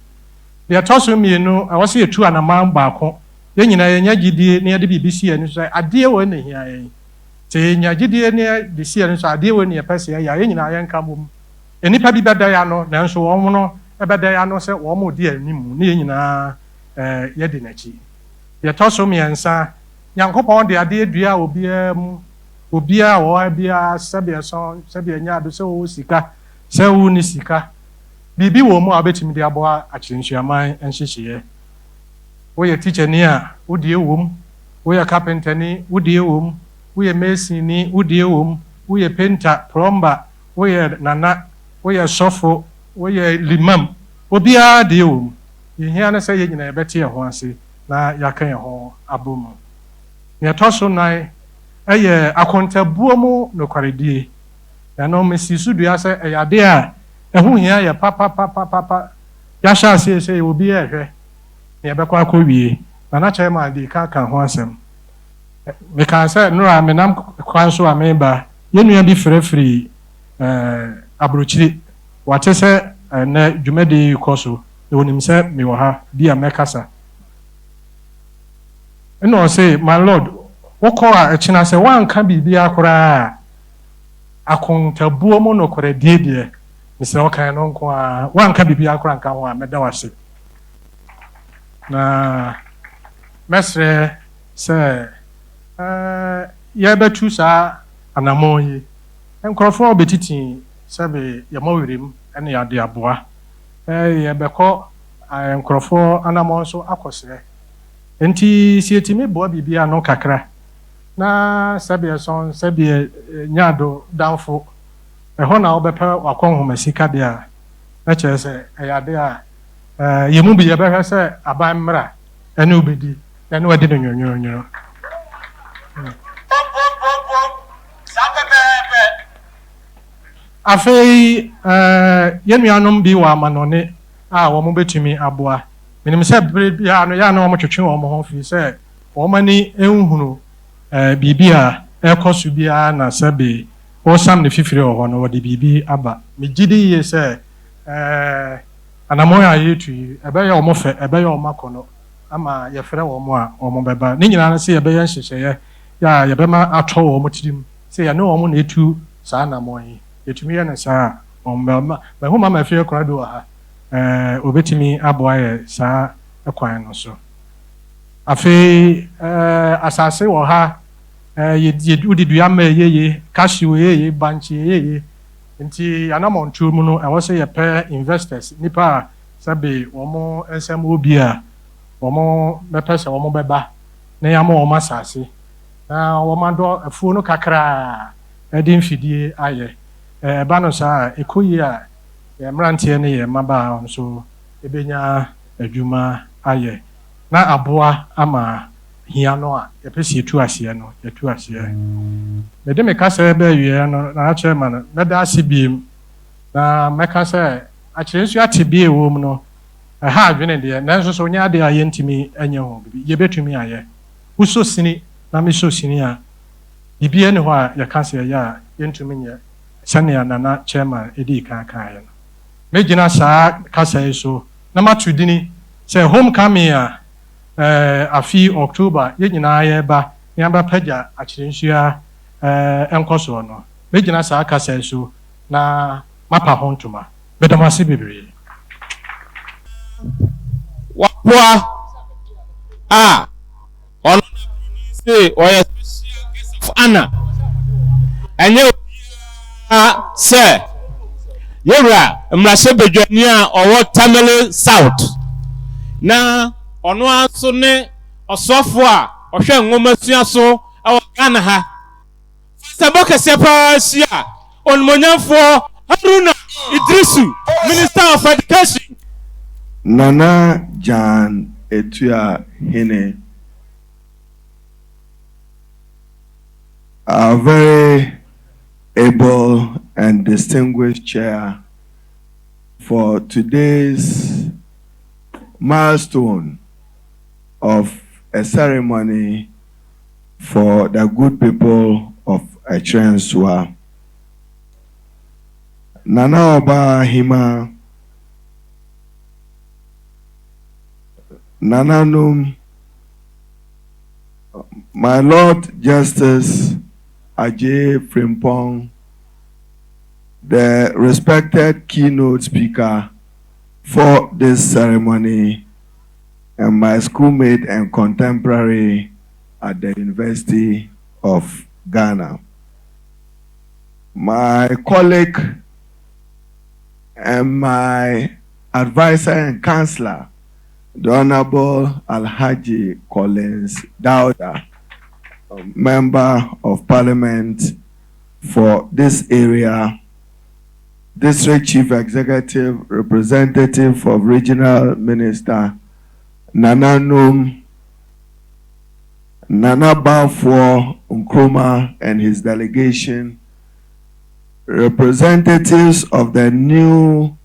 deɛ ɛtɔ so mmienu ɛwɔ sɛ yɛtu anaman baako yɛn nyinaa yɛnya gyidie ne yɛde biribi si yɛn so adeɛ wɔ na hia yɛn sɛ yɛnya gyidie ne yɛde si yɛn so adeɛ wɔ ne yɛpɛ sɛ yɛyɛ yɛn nyinaa yɛnka bom nnipa bi bɛda ya no nanso wɔn no ɛbɛda ya no sɛ wɔn mo di anim ne yɛn nyinaa yɛdi n'akyi deɛ ɛtɔ so mmiɛnsa nyankopɔn de adeɛ dua obiara mu obiara a wɔwɔ biara sɛdeɛ nya ado sɛ wɔwɔ sika sɛ wɔwɔ ne sika biribi wɔ mu a wobɛtumi de aboa akyerɛnsuaman nhyehyɛeɛ woyɛ tikyani a wodie wɔ mu woyɛ kapentani wodie wɔ mu woyɛ mesini wodie wɔ mu woyɛ penta plumber woyɛ nana woyɛ sɔfo woyɛ limam obiara deɛ wɔ mu yɛhia no sɛ yɛn nyinaa yɛbɛte yɛn ho ase na yɛaka yɛn ho abɔ mu nea ɛtɔ so nan ɛyɛ akontabuo mu nokwaredie ɛno mesi so dua sɛ ɛyɛ adeɛ a ɛho hia yɛ papapapapa yɛahyɛ aseɛ sɛ yɛwɔ bi ɛhwɛ na yɛbɛkɔ akɔ wie na kyerɛ ma de ka ho asɛm mekaa sɛ nnora menam kwan so a meba yɛnnua bi frɛfiri aburokyiri wate sɛ ɛnɛ dwumadi kɔ so na wɔnim sɛ mewɔ ha bi a mɛkasa ɛna ɔse my lord wokɔ a ɛkyena sɛ woanka biribiara koraa a akontabuo mu nokwaredie deɛ mesrɛ wokan no nko a woanka biribiara koraa nka ho a mɛda wase na mɛsrɛ sɛ yɛbɛtu saa anammɔn yi nkurɔfoɔ bɛtiti sɛbe yɛmɔ werɛm ɛne yɛade aboa yɛbɛkɔ nkurɔfoɔ anammɔn so akɔsrɛ nti sɛ yɛtumi boa biribiara no kakra na sɛbeɛ nyaado damfo ɛhɔ na wobɛpɛ wakɔ nhoma sika deɛ a na kyerɛ sɛ ɛyɛ ade a yɛmu bi yɛbɛhwɛ sɛ aban mmra ɛne wobɛdi ɛne wadi no nwonwonwono afei yɛn nuanom bi wɔ amanɔne a wɔn bɛtumi aboa menim sɛ bere biara no yɛa na wɔn twetwe wɔn ho firi sɛ wɔn ani nhunu biribi a ɛkɔ so biara na sɛbe wɔsam ne fifiri wɔ hɔ no wɔde biribi aba megye di yie sɛ anammɔn a yɛtu yi ɛbɛyɛ wɔn fɛ ɛbɛyɛ wɔn akɔnɔ ama yɛfrɛ wɔn a wɔn bɛba ne nyinaa no sɛ yɛbɛyɛ nhyehyɛeɛ yɛ a yɛbɛma atɔ wɔn tirim sɛ yɛne wɔn na etu saa anammɔn yi yɛtumi yɛ no saa wɔn bɛma mahoma ma afie kora do wɔ ha obɛtumi aboa yɛ saa kwan no so afei asase wɔ ha wode dua ma yɛye cashew yɛye bankye yɛye nti anammɔntuo mu no ɛwɔ sɛ yɛpɛ investors nipa a sɛbe wɔn nsɛm wɔ bi a wɔn bɛpɛ sɛ wɔn bɛba na yɛama wɔn asase na wɔn adɔ afuo no kakra ɛde mfidie ayɛ ɛba no saa ɛkɔ yie a yɛn mmeranteɛ ne yɛn mmabaawa nso ɛbɛnya adwuma ayɛ na aboa ama hia no a yɛpɛ sɛ yɛtu aseɛ no yɛtu aseɛ mede me kasa bɛawie no na akyerɛ ma no mɛda ase biem na mɛka sɛ akyerɛnsuo ate bie wɔ mu no ɛha adwene deɛ nanso so nya de a yɛntimi anya ho bibi yɛbɛtumi ayɛ wosɔ sini na mesɔ sini a bibia ne hɔ a yɛka sɛ ɛyɛ a yɛntumi nyɛ sɛnea nana chairman ɛdi kan kaeɛ no mɛgyina saa kasa yi so na mato dini sɛ homecoming a afi October yɛn nyinaa yɛba na yɛbɛpagya Acherensua ɛnkɔ soɔ no mɛgyina saa kasa yi so na mapa ho ntoma bɛda mo ase bebree wapoa a ɔno se ɔyɛ ana ɛnyɛ sɛ yɛwura mmarahyɛbadwani a ɔwɔ Tamale South na ɔno aso ne ɔsɔfo a ɔhwɛ nwoma sua so ɛwɔ Ghana ha sɛbɔ kɛseɛ paa hyia onimonyamfoɔ Haruna Idrisu, Minister of Education. Nana Jan Etua Hine, a very able and distinguished chair for today's milestone of a ceremony for the good people of Acherensua. Nana Oba Hima Nananum, my Lord Justice Ajay Frimpong, the respected keynote speaker for this ceremony, and my schoolmate and contemporary at the University of Ghana. My colleague and my advisor and counselor, the Honorable Alhaji Collins Dauda, Member of Parliament for this area, District Chief Executive Representative of Regional Minister Nananum, Nana Balfour Nkrumah and his delegation, representatives of the new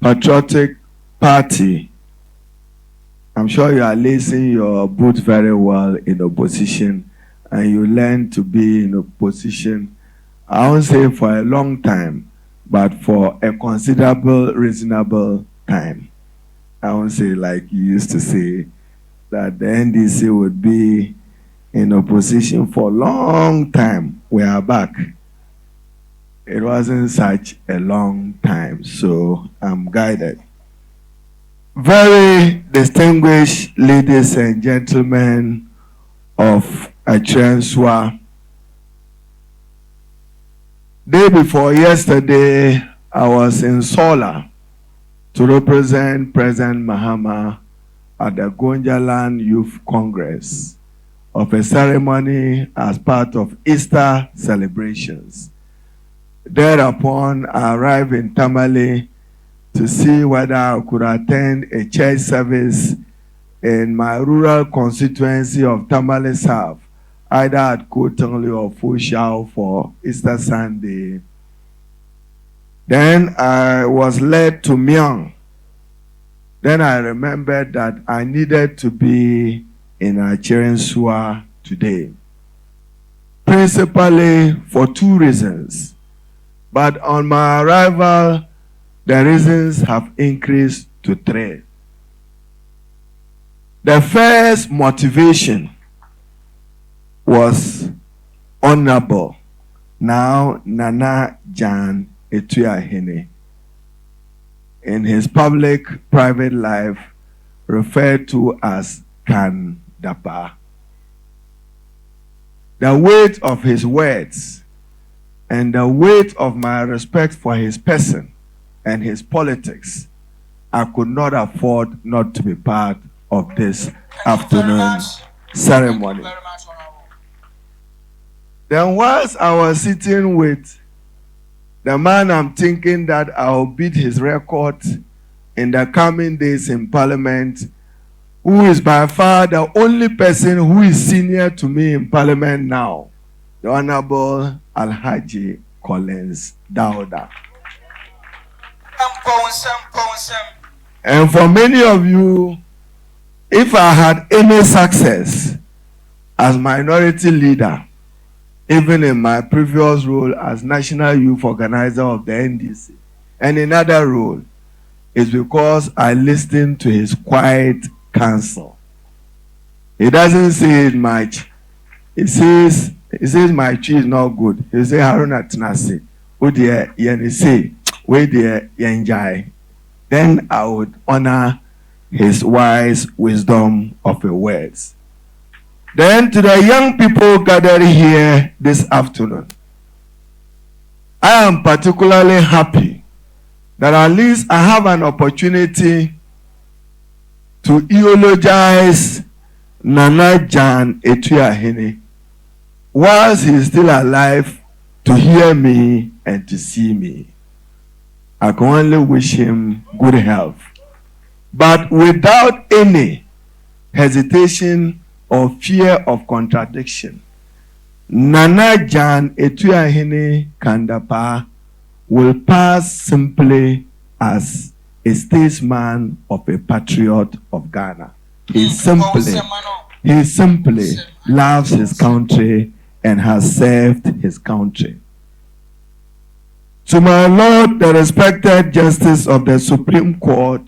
Patriotic Party. I'm sure you are lacing your boots very well in opposition and you learn to be in opposition, I won't say for a long time, but for a considerable, reasonable time. I won't say like you used to say that the NDC would be in opposition for a long time. We are back. It wasn't such a long time, so I'm guided. Very distinguished ladies and gentlemen of Acherensua, day before yesterday, I was in Sola to represent President Mahama at the Gonjaland Youth Congress of a ceremony as part of Easter celebrations. Thereupon, I arrived in Tamale to see whether I could attend a church service in my rural constituency of Tamale South, either at Kotonli or Fushao for Easter Sunday. Then I was led to Myang. Then I remembered that I needed to be in Acherensua today, principally for two reasons. But on my arrival, the reasons have increased to three. The first motivation was honorable. Now, Nana Jan Etua Hine, in his public-private life, referred to as Kan Dapa. The weight of his words and the weight of my respect for his person and his politics, I could not afford not to be part of this afternoon ceremony. Then whilst I was sitting with the man I'm thinking that I'll beat his record in the coming days in Parliament, who is by far the only person who is senior to me in Parliament now, the Honorable Alhaji Collins Dauda. And for many of you, if I had any success as minority leader, even in my previous role as national youth organizer of the NDC, and another role, is because I listened to his quiet counsel. He doesn't say it much. He says my tree is not good. He say Haruna Tinase, Udia Yenise, where the Yenjai. Then I would honor his wise wisdom of the words. Then to the young people gathered here this afternoon, I am particularly happy that at least I have an opportunity to eulogize Nana Jan Etuahene whilst he is still alive to hear me and to see me. I can only wish him good health. But without any hesitation or fear of contradiction, Nana Jan Etuahene Kandapa will pass simply as a statesman of a patriot of Ghana. He simply loves his country and has served his country. To my Lord, the respected Justice of the Supreme Court,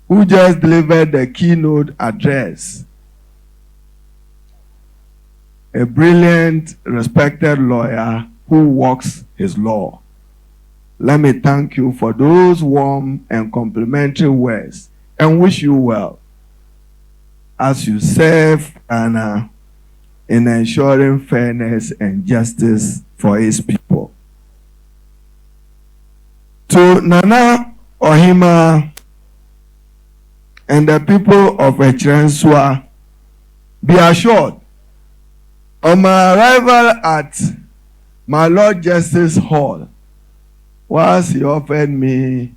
who just delivered the keynote address, a brilliant, respected lawyer who walks his law. Let me thank you for those warm and complimentary words and wish you well as you serve Ghana in ensuring fairness and justice for his people. To Nana Ohima and the people of Acherensua, be assured, on my arrival at my Lord Justice Hall, whilst he offered me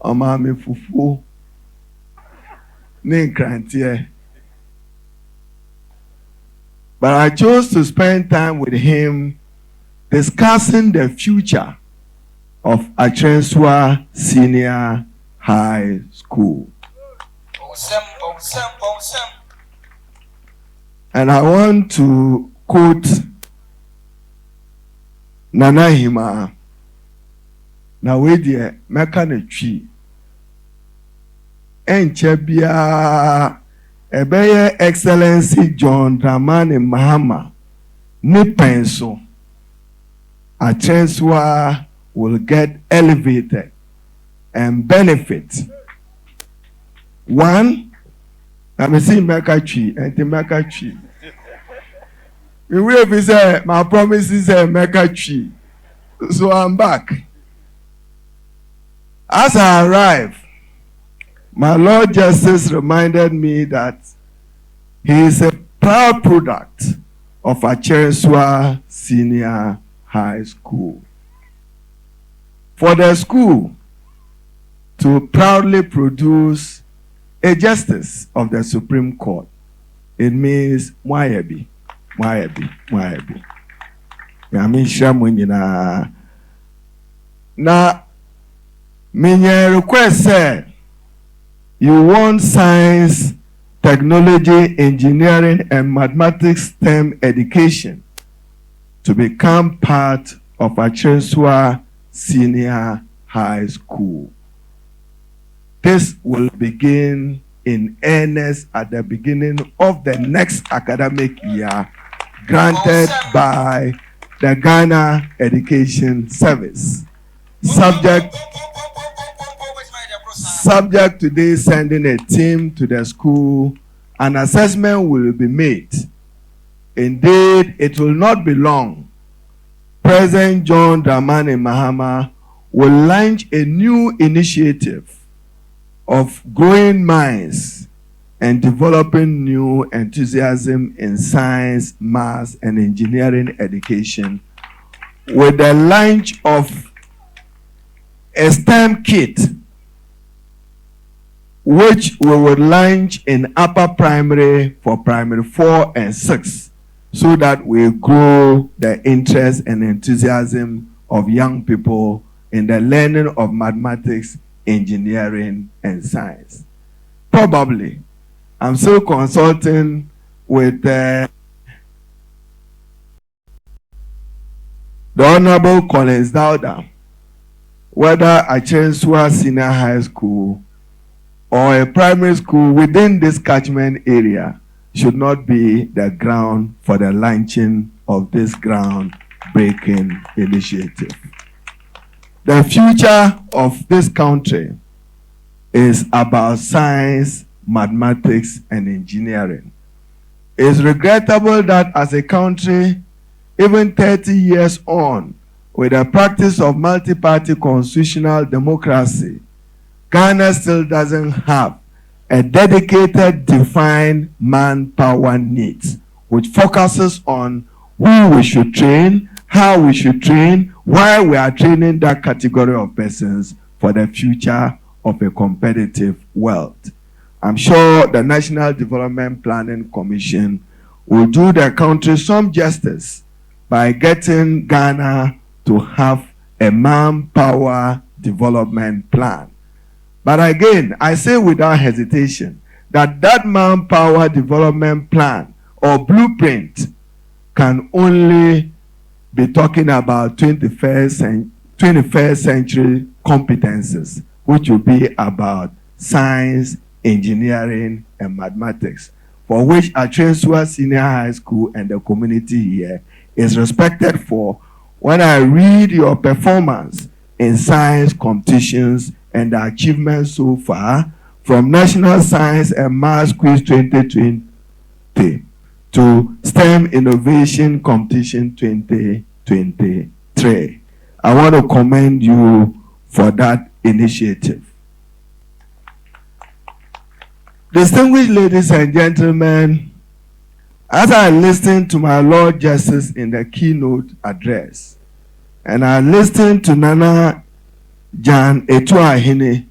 Omami Fufu, Ninkrantie, but I chose to spend time with him discussing the future of Acherensua Senior High School. And I want to quote Nana Hima. Na we die meka na twi enche bia ebeye Excellency John Dramani Mahama ni penso Acherensua will get elevated and benefit. One, let me see meka twi and the meka twi. We will say my promise is a meka twi. So I'm back. As I arrived, my Lord Justice reminded me that he is a proud product of Acherensua Senior High School. For the school to proudly produce a justice of the Supreme Court, it means Mwayebi. Now, my request said, you want science, technology, engineering, and mathematics STEM education to become part of Acherensua Senior High School. This will begin in earnest at the beginning of the next academic year, granted by the Ghana Education Service. Subject to this sending a team to the school, an assessment will be made. Indeed, it will not be long. President John Dramani Mahama will launch a new initiative of growing minds and developing new enthusiasm in science, math, and engineering education with the launch of a STEM kit, which we will launch in upper primary for primary 4 and 6, so that we grow the interest and enthusiasm of young people in the learning of mathematics, engineering, and science. Probably, I'm still consulting with the Honorable Collins Dowda, whether Acherensua Senior High School or a primary school within this catchment area should not be the ground for the launching of this groundbreaking initiative. The future of this country is about science, mathematics, and engineering. It's regrettable that as a country, even 30 years on, with the practice of multi-party constitutional democracy, Ghana still doesn't have a dedicated, defined manpower needs, which focuses on who we should train, how we should train, why we are training that category of persons for the future of a competitive world. I'm sure the National Development Planning Commission will do the country some justice by getting Ghana to have a manpower development plan. But again, I say without hesitation that that manpower development plan or blueprint can only be talking about 21st century competences, which will be about science, engineering, and mathematics, for which Acherensua Senior High School and the community here is respected for. When I read your performance in science competitions and the achievements so far, from National Science and Maths Quiz 2020 to STEM Innovation Competition 2023. I want to commend you for that initiative. Distinguished ladies and gentlemen, as I listened to my Lord Justice in the keynote address, and I listened to Nana Jan Etuahine,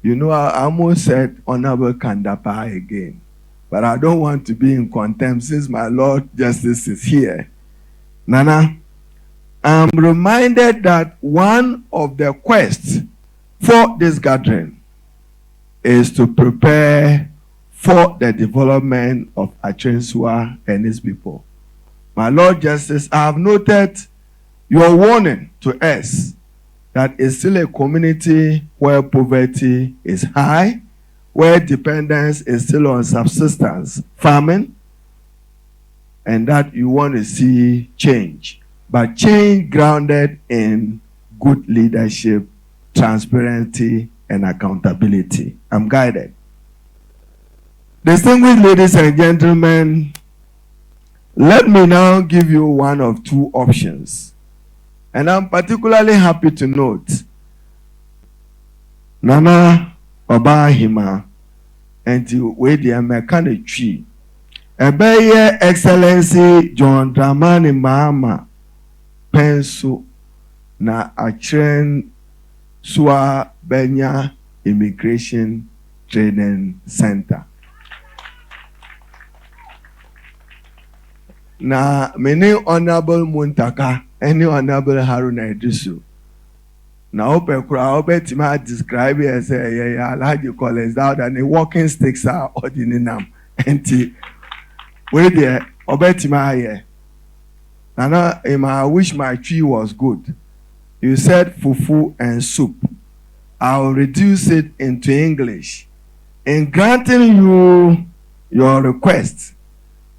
you know, I almost said Honorable Kandapa again, but I don't want to be in contempt since my Lord Justice is here. Nana, I'm reminded that one of the quests for this gathering is to prepare for the development of Acherensua and its people. My Lord Justice, I have noted your warning to us that it's still a community where poverty is high, where dependence is still on subsistence farming, and that you want to see change, but change grounded in good leadership, transparency, and accountability. I'm guided. Distinguished ladies and gentlemen, let me now give you one of two options. And I'm particularly happy to note Nana Obahima and Wedi American Tree. Ebeye Excellency John Dramani Mahama Penso na Acherensua Benya Immigration Training Center. Na many Honorable Muntaka, any Honorable Haruna Idrisu. Na ope tima describe it as a large college out and the walking sticks are ordinary enti where there obetima here. Nana, I wish my tree was good. You said fufu and soup. I'll reduce it into English. In granting you your request,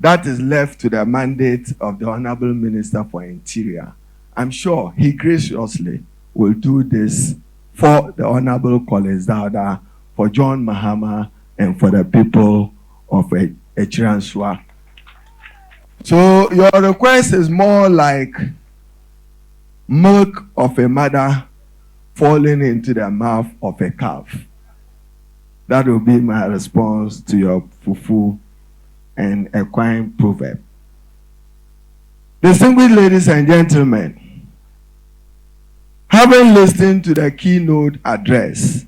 that is left to the mandate of the Honorable Minister for Interior. I'm sure he graciously will do this for the Honorable Collins Dowda, for John Mahama, and for the people of Acherensua. So your request is more like milk of a mother falling into the mouth of a calf. That will be my response to your fufu and equine proverb. Distinguished ladies and gentlemen, having listened to the keynote address,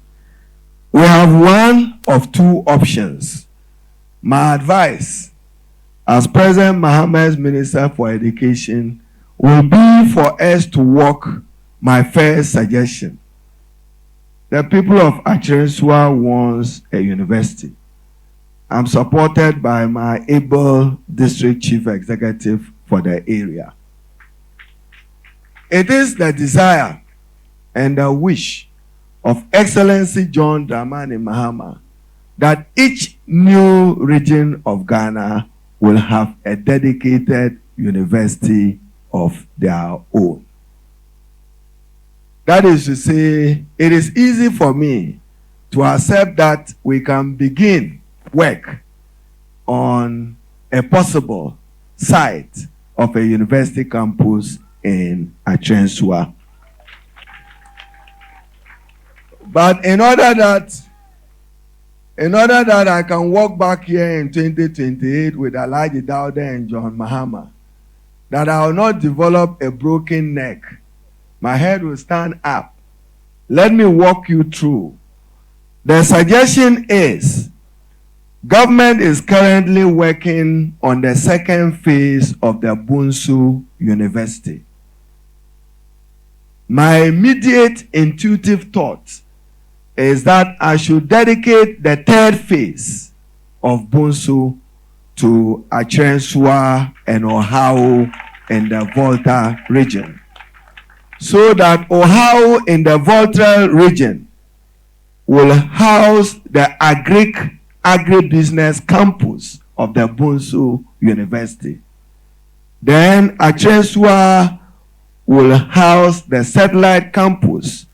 we have one of two options. My advice as President Mahama's Minister for Education will be for us to walk my first suggestion. The people of Acherensua wants a university. I'm supported by my able district chief executive for the area. It is the desire and the wish of Excellency John Dramani Mahama that each new region of Ghana will have a dedicated university of their own. That is to say, it is easy for me to accept that we can begin work on a possible site of a university campus in Acherensua. But in order that I can walk back here in 2028 with Alhaji Dauda and John Mahama, that I will not develop a broken neck, my head will stand up. Let me walk you through. The suggestion is, government is currently working on the second phase of the Bunsu University. My immediate intuitive thought is that I should dedicate the third phase of Bunsu to Acherensua and Ohio in the Volta region, so that Ohio in the Volta region will house the agribusiness campus of the Bunsu University. Then Acherensua will house the satellite campus,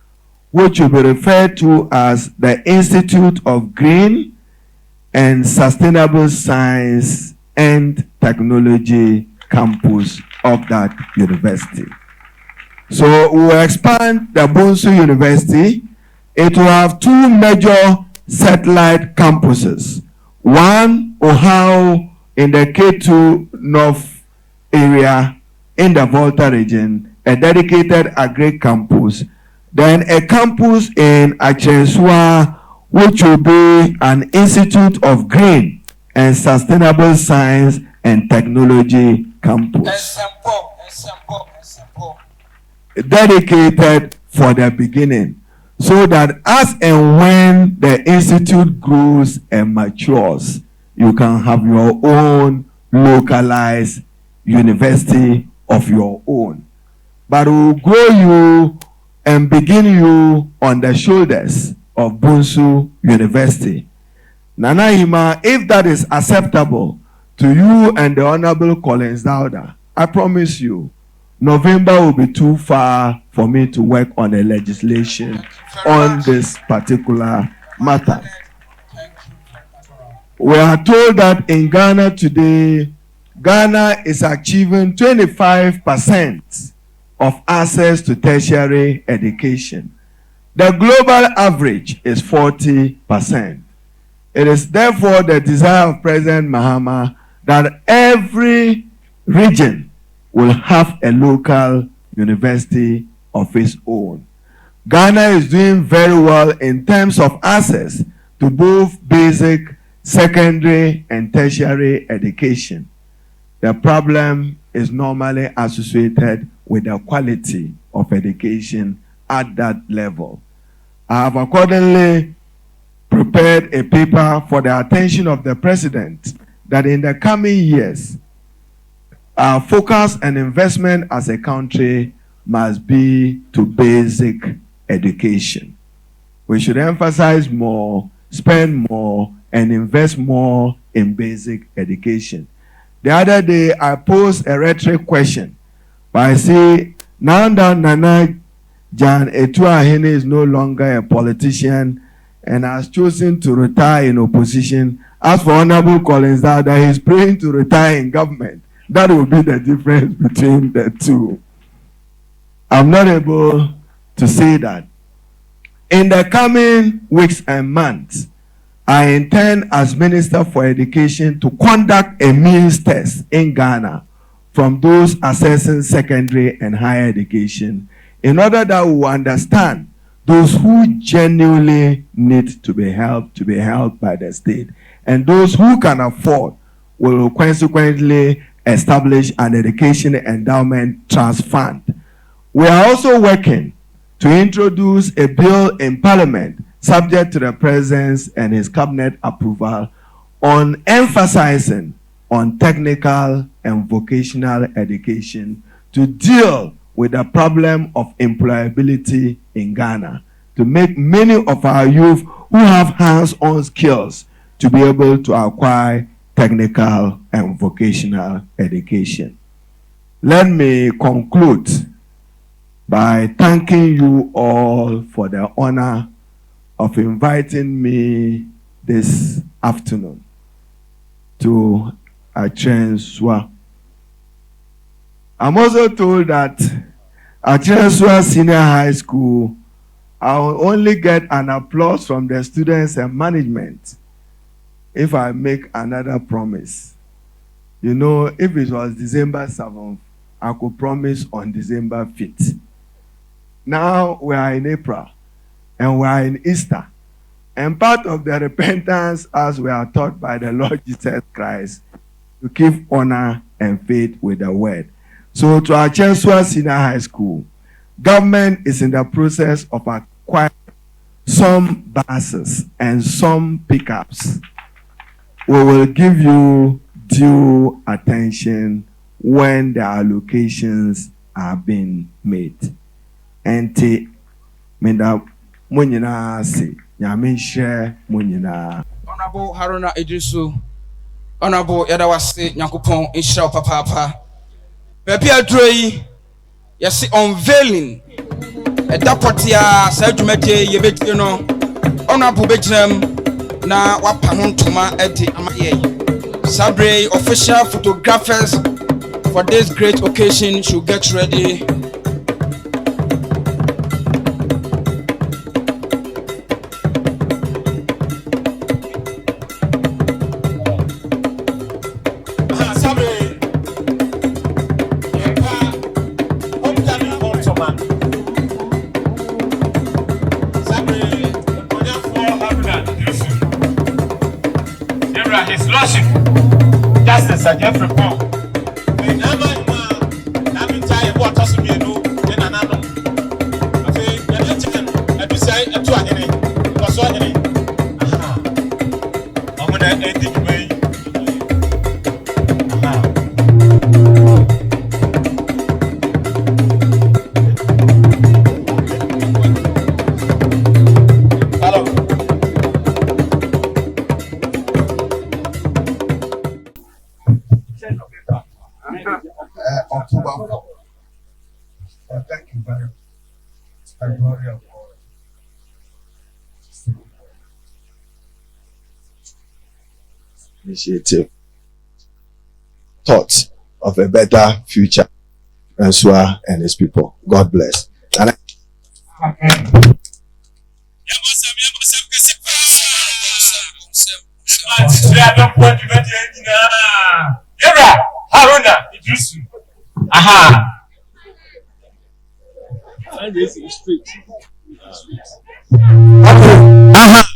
which will be referred to as the Institute of Green and Sustainable Science and Technology campus of that university. So we will expand the Bunsu University. It will have two major satellite campuses. One, Ohio in the K2 North area in the Volta region, a dedicated agri campus. Then a campus in Acherensua, which will be an Institute of Green and Sustainable Science and Technology campus. Dedicated for the beginning, so that as and when the institute grows and matures, you can have your own localized university of your own. But we'll grow you and begin you on the shoulders of Bunsu University. Nana Hima, if that is acceptable to you and the Honorable Collins Dauda, I promise you, November will be too far for me to work on a legislation on this particular matter. We are told that in Ghana today, Ghana is achieving 25% of access to tertiary education. The global average is 40%. It is therefore the desire of President Mahama that every region will have a local university of its own. Ghana is doing very well in terms of access to both basic, secondary, and tertiary education. The problem is normally associated with the quality of education at that level. I have accordingly prepared a paper for the attention of the President that in the coming years, our focus and investment as a country must be to basic education. We should emphasize more, spend more, and invest more in basic education. The other day, I posed a rhetoric question. But I say, now that Nana Jan Etuahene is no longer a politician and has chosen to retire in opposition, as for Honorable Collins Dauda, he is praying to retire in government. That will be the difference between the two. I'm not able to say that. In the coming weeks and months, I intend as Minister for Education to conduct a means test in Ghana from those assessing secondary and higher education in order that we will understand those who genuinely need to be helped by the state, and those who can afford will consequently establish an education endowment trust fund. We are also working to introduce a bill in Parliament, subject to the President's and his cabinet approval, on emphasizing on technical and vocational education to deal with the problem of employability in Ghana, to make many of our youth who have hands-on skills to be able to acquire technical and vocational education. Let me conclude by thanking you all for the honor of inviting me this afternoon to Acherensua. I'm also told that Acherensua Senior High School, I will only get an applause from the students and management if I make another promise. You know, if it was December 7th, I could promise on December 5th. Now we are in April and we are in Easter. And part of the repentance, as we are taught by the Lord Jesus Christ, to keep honor and faith with the word. So to Acherensua Senior High School, government is in the process of acquiring some buses and some pickups. We will give you due attention when the allocations are being made. Enti menda munyina si nyame share munyina. Honorable Haruna Idrisu, Honorable Yadawase Nyakupon Ishra Papa. Baby Adrei, yasi unveiling a dapotia Sajumete Yebetino, Honorable Bejam, na Wapahon Tuma Edi Amaye. Sabre official photographers for this great occasion should get ready. His Lordship, Justice Jeffrey Paul. October 4th. Thank you very much. Initiative, thought of a better future, Acherensua and his people. God bless. And Haruna Idrisu. Aha. Aha.